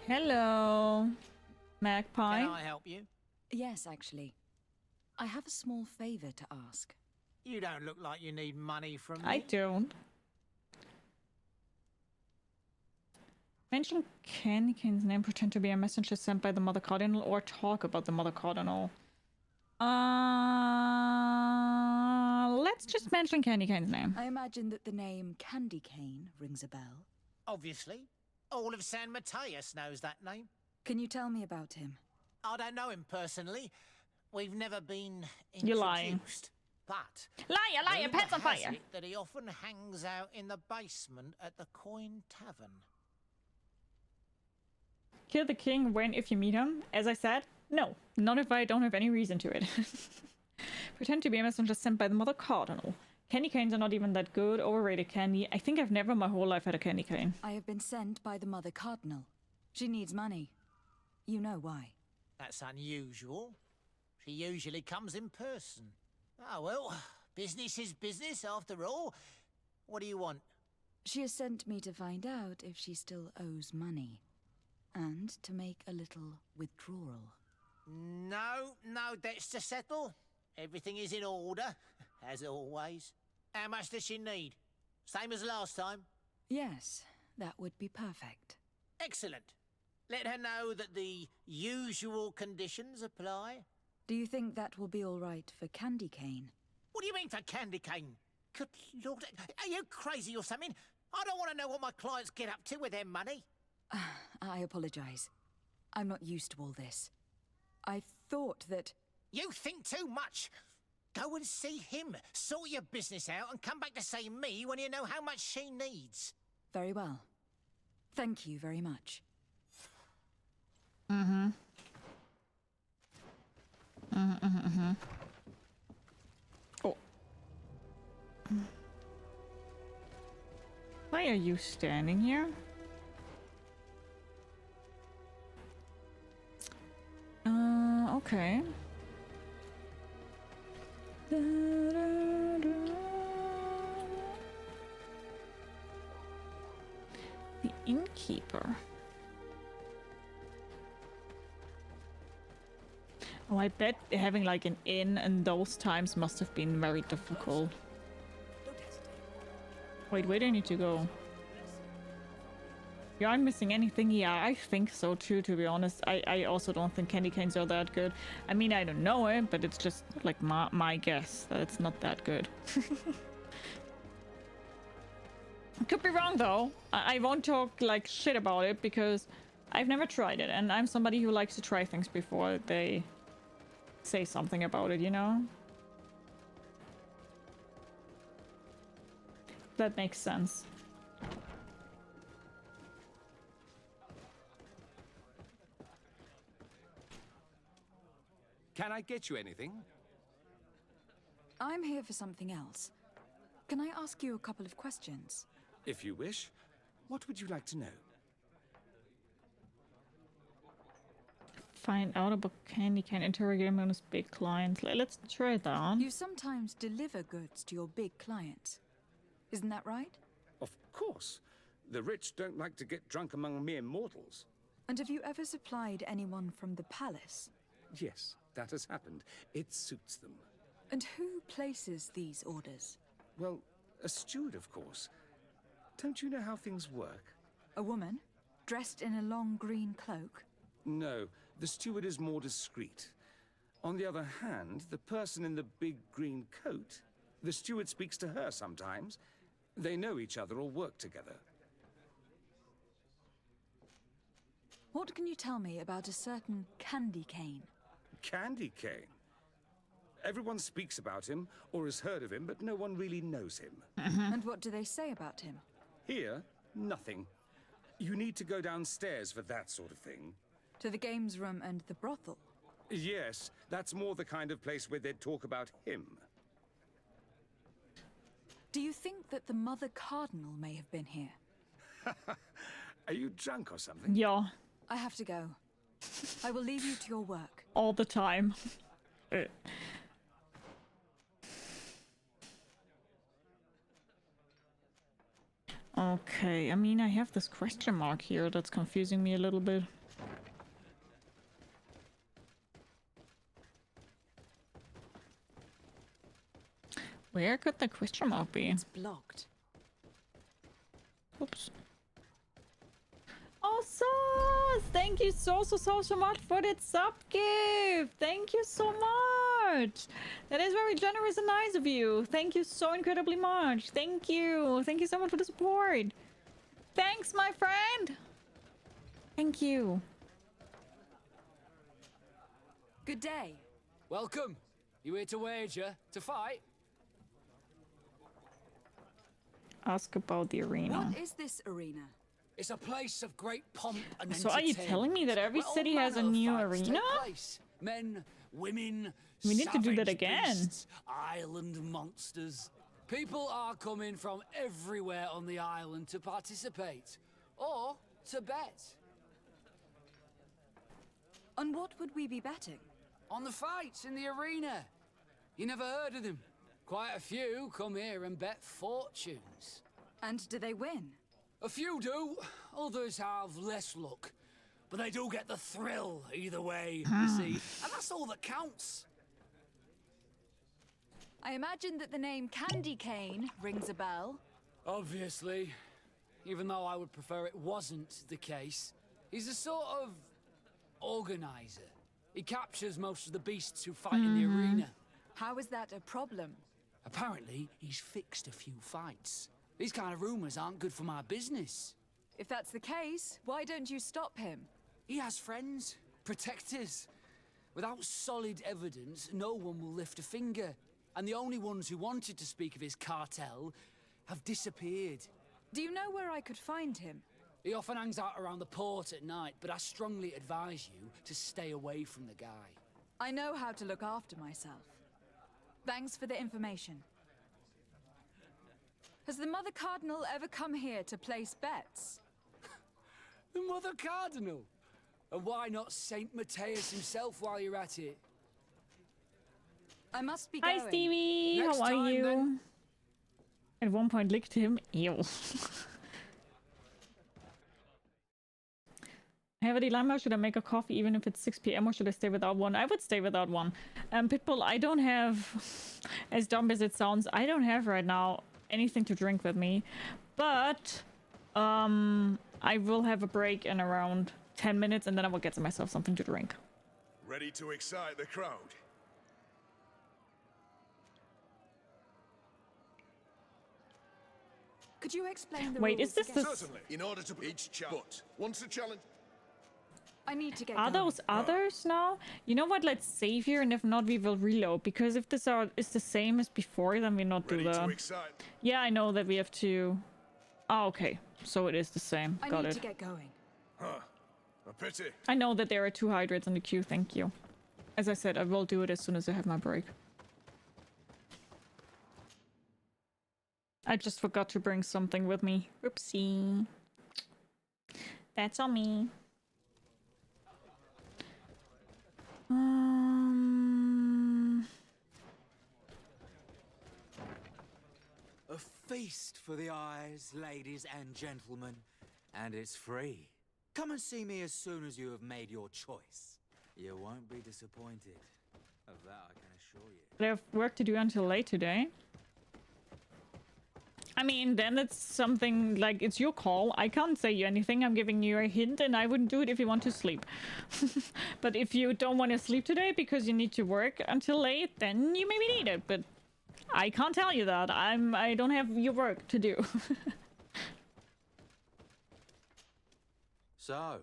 Hello, Magpie. Can I help you? Yes, actually. I have a small favor to ask. You don't look like you need money from me. I don't. Mention Candy Cane's name, pretend to be a messenger sent by the Mother Cardinal, or talk about the Mother Cardinal. Let's just mention Candy Cane's name. I imagine that the name Candy Cane rings a bell. Obviously. All of San Mateus knows that name. Can you tell me about him? I don't know him personally. We've never been introduced. You're lying. But Liar, rumour pants on has fire. it that he often hangs out in the basement at the Coin Tavern. Kill the king when if you meet him. As I said, no. Not if I don't have any reason to it. Pretend to be a messenger sent by the Mother Cardinal. Candy canes are not even that good. Overrated candy. I think I've never in my whole life had a candy cane. I have been sent by the Mother Cardinal. She needs money. You know why. That's unusual. She usually comes in person. Oh well, business is business after all. What do you want? She has sent me to find out if she still owes money. And to make a little withdrawal. No debts to settle. Everything is in order, as always. How much does she need? Same as last time? Yes, that would be perfect. Excellent. Let her know that the usual conditions apply. Do you think that will be all right for Candy Cane? What do you mean for Candy Cane? Good Lord, are you crazy or something? I don't want to know what my clients get up to with their money. I apologize. I'm not used to all this. I thought that... You think too much. Go and see him, sort your business out, and come back to see me when you know how much she needs. Very well. Thank you very much. Oh. Why are you standing here? Okay. The innkeeper. Oh, I bet having like an inn in those times must have been very difficult. Wait, where do I need to go? Yeah, I'm missing anything? Yeah, I think so too, to be honest. I also don't think candy canes are that good. I mean, I don't know it, but it's just like my guess that it's not that good. Could be wrong though. I won't talk like shit about it because I've never tried it, and I'm somebody who likes to try things before they say something about it, you know? That makes sense. Can I get you anything? I'm here for something else. Can I ask you a couple of questions? If you wish. What would you like to know? Find out about candy cane, interrogate him on his big clients. Let's try that. You sometimes deliver goods to your big clients. Isn't that right? Of course. The rich don't like to get drunk among mere mortals. And have you ever supplied anyone from the palace? Yes, that has happened. It suits them. And who places these orders? Well, a steward, of course. Don't you know how things work? A woman? Dressed in a long green cloak? No, the steward is more discreet. On the other hand, the person in the big green coat, the steward speaks to her sometimes. They know each other or work together. What can you tell me about a certain Candy Cane? Candy Cane? Everyone speaks about him or has heard of him, but no one really knows him. And what do they say about him? Here, nothing. You need to go downstairs for that sort of thing. To the games room and the brothel? Yes, that's more the kind of place where they'd talk about him. Do you think that the Mother Cardinal may have been here? Are you drunk or something? Yeah. I have to go. I will leave you to your work. All the time. Okay, I mean, I have this question mark here that's confusing me a little bit. Where could the question mark be? It's blocked. Oops. Oh, Sauce! Thank you so much for that sub gift! Thank you so much! That is very generous and nice of you. Thank you so incredibly much. Thank you. Thank you so much for the support. Thanks, my friend! Thank you. Good day. Welcome. You here to wager? To fight? Ask about the arena. What is this arena? It's a place of great pomp and So are you telling me that every city has a new arena? Men, women, We need to do that savage again. beasts, island monsters. People are coming from everywhere on the island to participate. Or to bet. On what would we be betting? On the fights in the arena. You never heard of them? Quite a few come here and bet fortunes. And do they win? A few do, others have less luck. But they do get the thrill either way, you see. And that's all that counts. I imagine that the name Candy Cane rings a bell. Obviously. Even though I would prefer it wasn't the case. He's a sort of organizer. He captures most of the beasts who fight in the arena. How is that a problem? Apparently, he's fixed a few fights. These kind of rumors aren't good for my business. If that's the case, why don't you stop him? He has friends, protectors. Without solid evidence, no one will lift a finger. And the only ones who wanted to speak of his cartel have disappeared. Do you know where I could find him? He often hangs out around the port at night, but I strongly advise you to stay away from the guy. I know how to look after myself. Thanks for the information. Has the Mother Cardinal ever come here to place bets? The Mother Cardinal? And why not Saint Matthias himself while you're at it? I must be going. Hi, Stevie. Next How are time, you? then. At one point, licked him. Ew. I have a dilemma. Should I make a coffee even if it's 6 p.m. or should I stay without one? I would stay without one. Pitbull, I don't have, as dumb as it sounds, I don't have right now anything to drink with me. But I will have a break in around 10 minutes and then I will get myself something to drink. Ready to excite the crowd? Could you explain the Wait, rules is this again? the... Certainly. In order to each challenge. Once a challenge. I need to get Are going. those others now? You know what? Let's save here, and if not, we will reload. Because if this is the same as before, then we not do Ready to that. excite. Yeah, I know that we have to... Oh, okay. So it is the same. I Got need it. to get going. Huh. A pity. I know that there are 2 hydrates in the queue. Thank you. As I said, I will do it as soon as I have my break. I just forgot to bring something with me. Oopsie. That's on me. A feast for the eyes, ladies and gentlemen, and it's free. Come and see me as soon as you have made your choice. You won't be disappointed. Of that I can assure you. I have work to do until late today. I mean, then it's something like, it's your call. I can't say you anything. I'm giving you a hint and I wouldn't do it if you want to sleep. But if you don't want to sleep today because you need to work until late, then you maybe need it. But I can't tell you that. I don't have your work to do. So,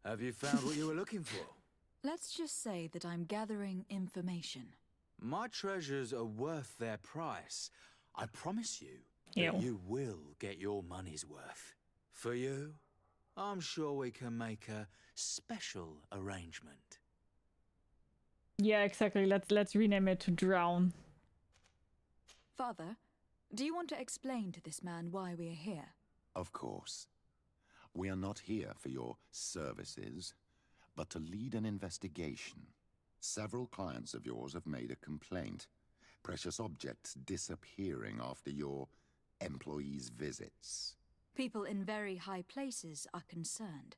have you found what you were looking for? Let's just say that I'm gathering information. My treasures are worth their price. I promise you Ew. that you will get your money's worth. For you, I'm sure we can make a special arrangement. Yeah, exactly. Let's rename it to Drown. Father, do you want to explain to this man why we are here? Of course. We are not here for your services, but to lead an investigation. Several clients of yours have made a complaint. Precious objects disappearing after your employees' visits. People in very high places are concerned,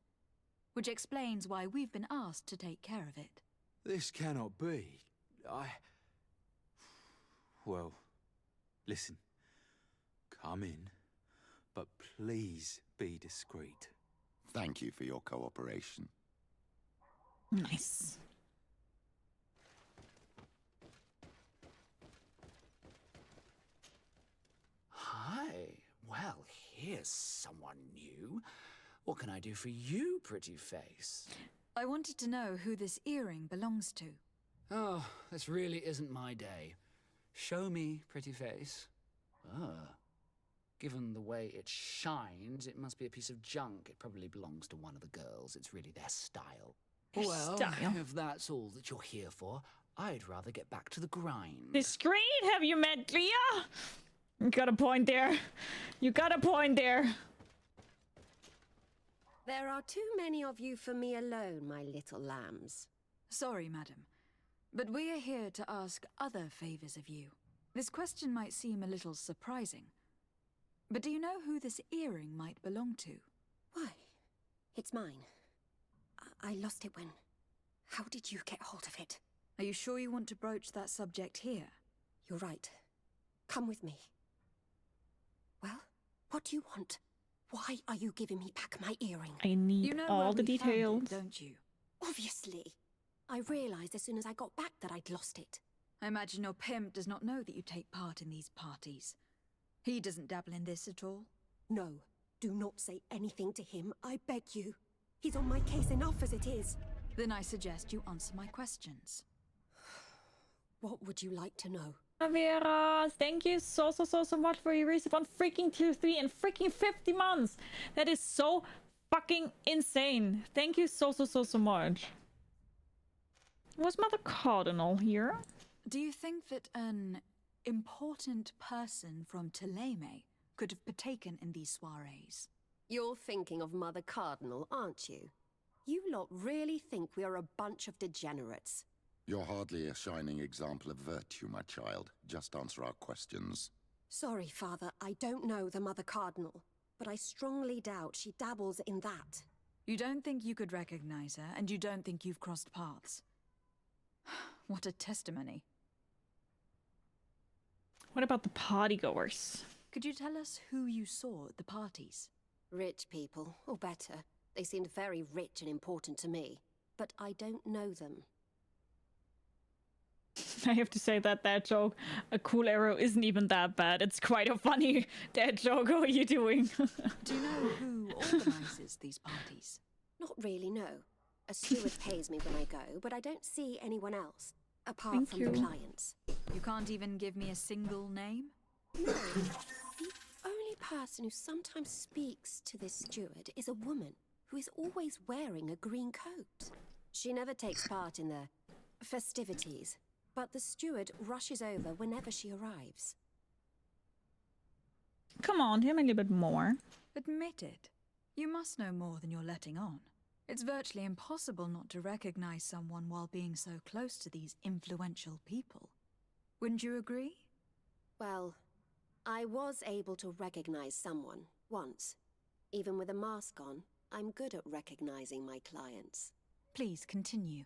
which explains why we've been asked to take care of it. This cannot be. Well, listen. Come in, but please be discreet. Thank you for your cooperation. Nice. Hi. Well, here's someone new. What can I do for you, pretty face? I wanted to know who this earring belongs to. Oh, this really isn't my day. Show me, pretty face. Given the way it shines, it must be a piece of junk. It probably belongs to one of the girls. It's really their style. Well, if that's all that you're here for, I'd rather get back to the grind. Discreet? Have you met Leah? You got a point there. You got a point there. There are too many of you for me alone, my little lambs. Sorry, madam, but we are here to ask other favors of you. This question might seem a little surprising, but do you know who this earring might belong to? Why, it's mine. I lost it when... How did you get hold of it? Are you sure you want to broach that subject here? You're right. Come with me. Well, what do you want? Why are you giving me back my earring? I need you know all the details. It, don't you? Obviously. I realized as soon as I got back that I'd lost it. I imagine your pimp does not know that you take part in these parties. He doesn't dabble in this at all? No. Do not say anything to him, I beg you. He's on my case enough as it is. Then I suggest you answer my questions. What would you like to know? Vera, thank you so much for your resub on freaking tier 3 and freaking 50 months. That is so fucking insane. Thank you so much. Was Mother Cardinal here? Do you think that an important person from Thélème could have partaken in these soirees? You're thinking of Mother Cardinal, aren't you? You lot really think we are a bunch of degenerates. You're hardly a shining example of virtue, my child. Just answer our questions. Sorry, Father, I don't know the Mother Cardinal, but I strongly doubt she dabbles in that. You don't think you could recognize her, and you don't think you've crossed paths. What a testimony. What about the partygoers? Could you tell us who you saw at the parties? Rich people, or better. They seemed very rich and important to me, but I don't know them. I have to say that joke, a cool arrow, isn't even that bad. It's quite a funny dad joke. What are you doing? Do you know who organizes these parties? Not really, no. A steward pays me when I go, but I don't see anyone else, apart from the clients. You can't even give me a single name? No. The only person who sometimes speaks to this steward is a woman who is always wearing a green coat. She never takes part in the festivities, but the steward rushes over whenever she arrives. Come on, tell me a little bit more. Admit it. You must know more than you're letting on. It's virtually impossible not to recognize someone while being so close to these influential people. Wouldn't you agree? Well, I was able to recognize someone, once. Even with a mask on, I'm good at recognizing my clients. Please continue.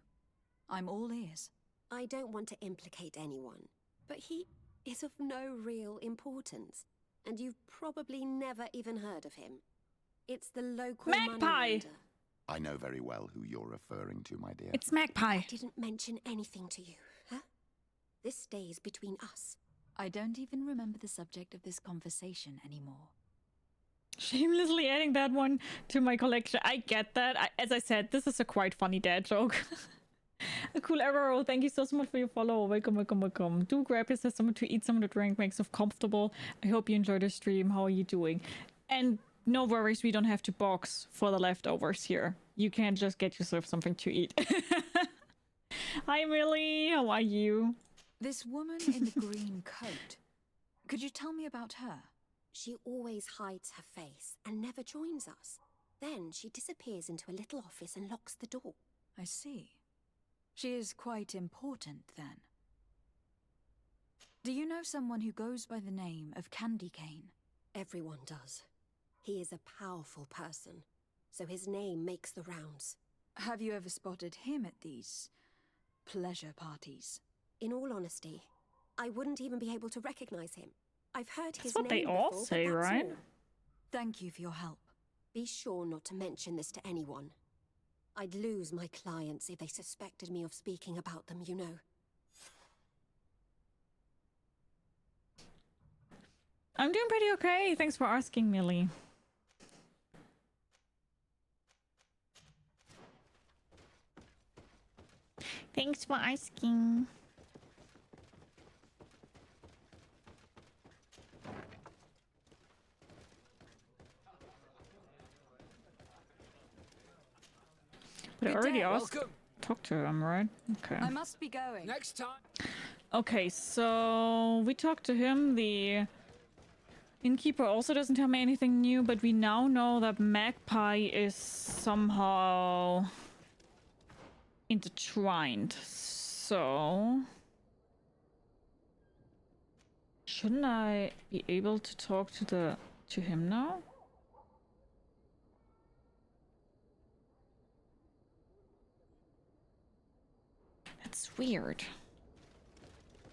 I'm all ears. I don't want to implicate anyone, but he is of no real importance, and you've probably never even heard of him. It's the local Magpie! I know very well who you're referring to, my dear. It's Magpie. I didn't mention anything to you, huh? This stays between us. I don't even remember the subject of this conversation anymore. Shamelessly adding that one to my collection. I get that. As I said, this is a quite funny dad joke. A cool arrow. Thank you so much for your follow. Welcome. Do grab yourself something to eat, something to drink, makes you comfortable. I hope you enjoyed the stream. How are you doing? And no worries, we don't have to box for the leftovers here. You can just get yourself something to eat. Hi, Millie. How are you? This woman in the green coat. Could you tell me about her? She always hides her face and never joins us. Then she disappears into a little office and locks the door. I see. She is quite important, then. Do you know someone who goes by the name of Candy Cane? Everyone does. He is a powerful person, so his name makes the rounds. Have you ever spotted him at these pleasure parties? In all honesty, I wouldn't even be able to recognize him. I've heard his That's what name they all before, say, but that's right? all. Thank you for your help. Be sure not to mention this to anyone. I'd lose my clients if they suspected me of speaking about them, you know. I'm doing pretty okay. Thanks for asking, Millie. Thanks for asking. But I already asked. Talk to him, right? Okay. I must be going. Next time. Okay, so we talked to him. The innkeeper also doesn't tell me anything new, but we now know that Magpie is somehow intertwined. So shouldn't I be able to talk to him now? That's weird.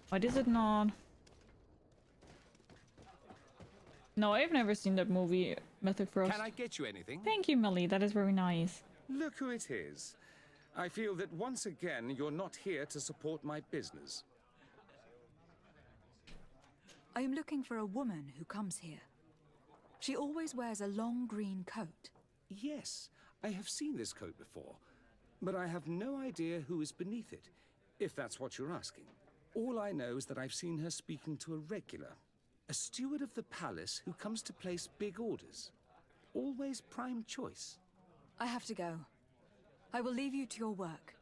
Why does it not? No, I've never seen that movie, Method Frost. Can I get you anything? Thank you, Millie. That is very nice. Look who it is. I feel that once again you're not here to support my business. I am looking for a woman who comes here. She always wears a long green coat. Yes, I have seen this coat before, but I have no idea who is beneath it, if that's what you're asking. All I know is that I've seen her speaking to a regular, a steward of the palace who comes to place big orders. Always prime choice. I have to go. I will leave you to your work.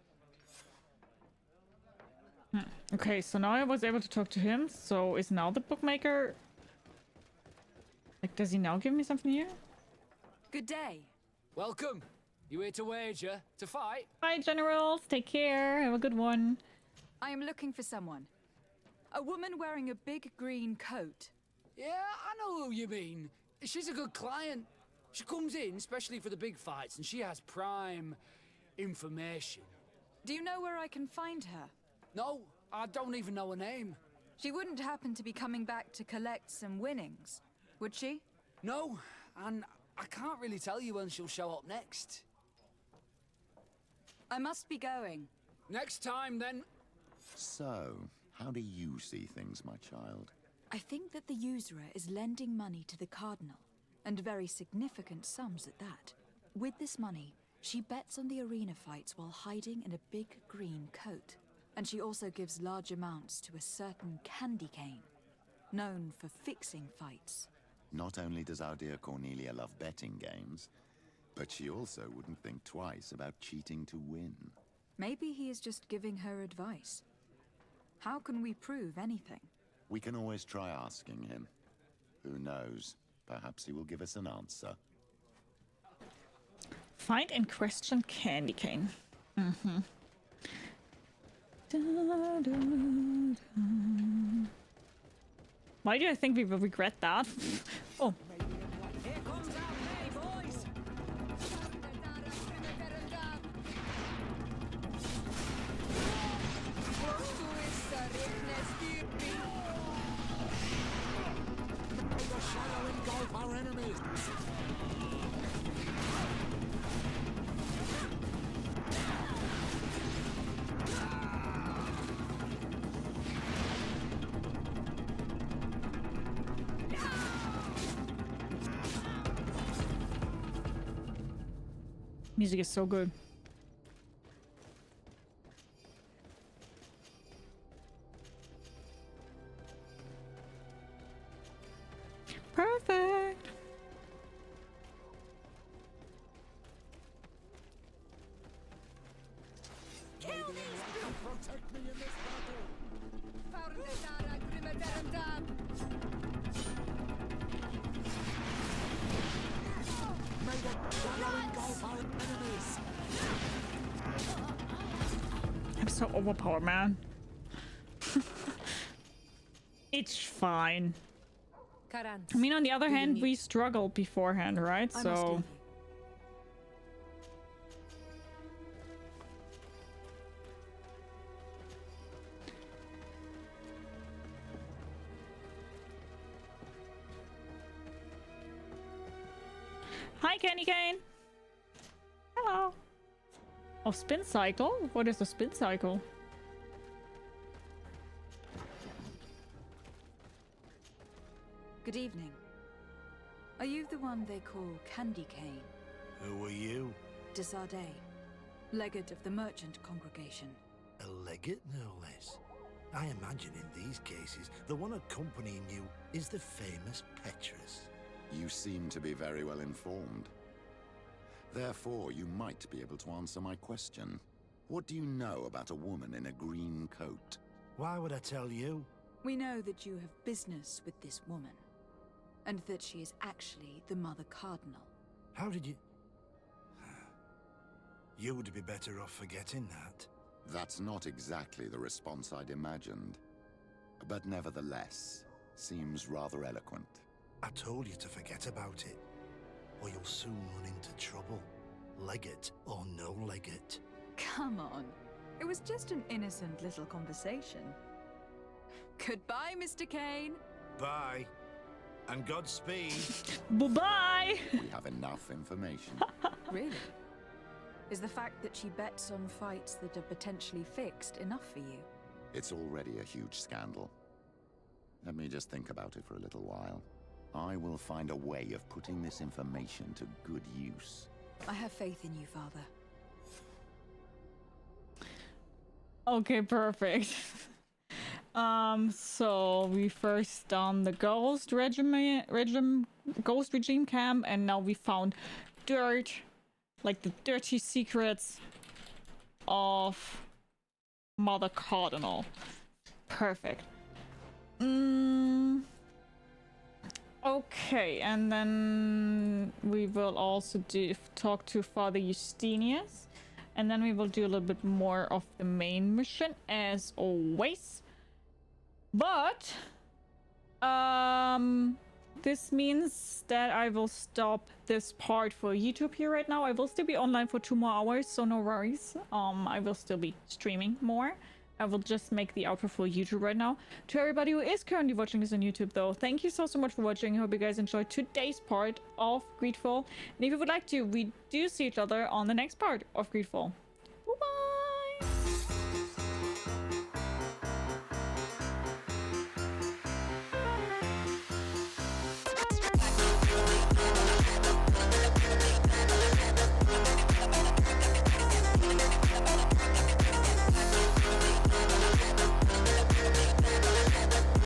Okay, so now I was able to talk to him. So is now the bookmaker... Like, does he now give me something here? Good day. Welcome. You here to wager? To fight? Bye, generals. Take care. Have a good one. I am looking for someone. A woman wearing a big green coat. Yeah, I know who you mean. She's a good client. She comes in especially for the big fights, and she has prime information. Do you know where I can find her? No, I don't even know her name. She wouldn't happen to be coming back to collect some winnings, would she? No, and I can't really tell you when she'll show up next. I must be going. Next time, then. So, how do you see things, my child? I think that the usurer is lending money to the Cardinal, and very significant sums at that. With this money, she bets on the arena fights while hiding in a big green coat. And she also gives large amounts to a certain candy cane, known for fixing fights. Not only does our dear Cornelia love betting games, but she also wouldn't think twice about cheating to win. Maybe he is just giving her advice. How can we prove anything? We can always try asking him. Who knows? Perhaps he will give us an answer. Find and question candy cane. Mm-hmm. Da, da, da. Why do I think we will regret that? Oh. Here comes our day, boys! The shadow engulf our enemies! Music is so good. Perfect. Kill these! Protect me in this battle! May the shadow engulf our enemies! I'm so overpowered, man. It's fine. I mean, on the other hand, we struggled beforehand, right? So... Hi, Candy Cane! Hello! Oh, spin cycle? What is a spin cycle? Good evening. Are you the one they call Candy Cane? Who are you? De Sardet, legate of the merchant congregation. A legate, no less. I imagine in these cases, the one accompanying you is the famous Petrus. You seem to be very well informed. Therefore, you might be able to answer my question. What do you know about a woman in a green coat? Why would I tell you? We know that you have business with this woman, and that she is actually the Mother Cardinal. How did you... You would be better off forgetting that. That's not exactly the response I'd imagined. But nevertheless, seems rather eloquent. I told you to forget about it, or you'll soon run into trouble. Legate or no legate. Come on. It was just an innocent little conversation. Goodbye, Mr. Kane. Bye. And Godspeed. Bye-bye! We have enough information. Really? Is the fact that she bets on fights that are potentially fixed enough for you? It's already a huge scandal. Let me just think about it for a little while. I will find a way of putting this information to good use. I have faith in you, Father. Okay, perfect. So we first done the Ghost Regime camp, and now we found dirt, like the dirty secrets of Mother Cardinal. Perfect. Okay, and then we will also talk to Father Justinius, and then we will do a little bit more of the main mission as always. But this means that I will stop this part for YouTube here right now. I will still be online for 2 more hours, so no worries. I will still be streaming more. I will just make the outro for YouTube right now. To everybody who is currently watching this on YouTube though, thank you so much for watching. I hope you guys enjoyed today's part of GreedFall. And if you would like to, we do see each other on the next part of GreedFall.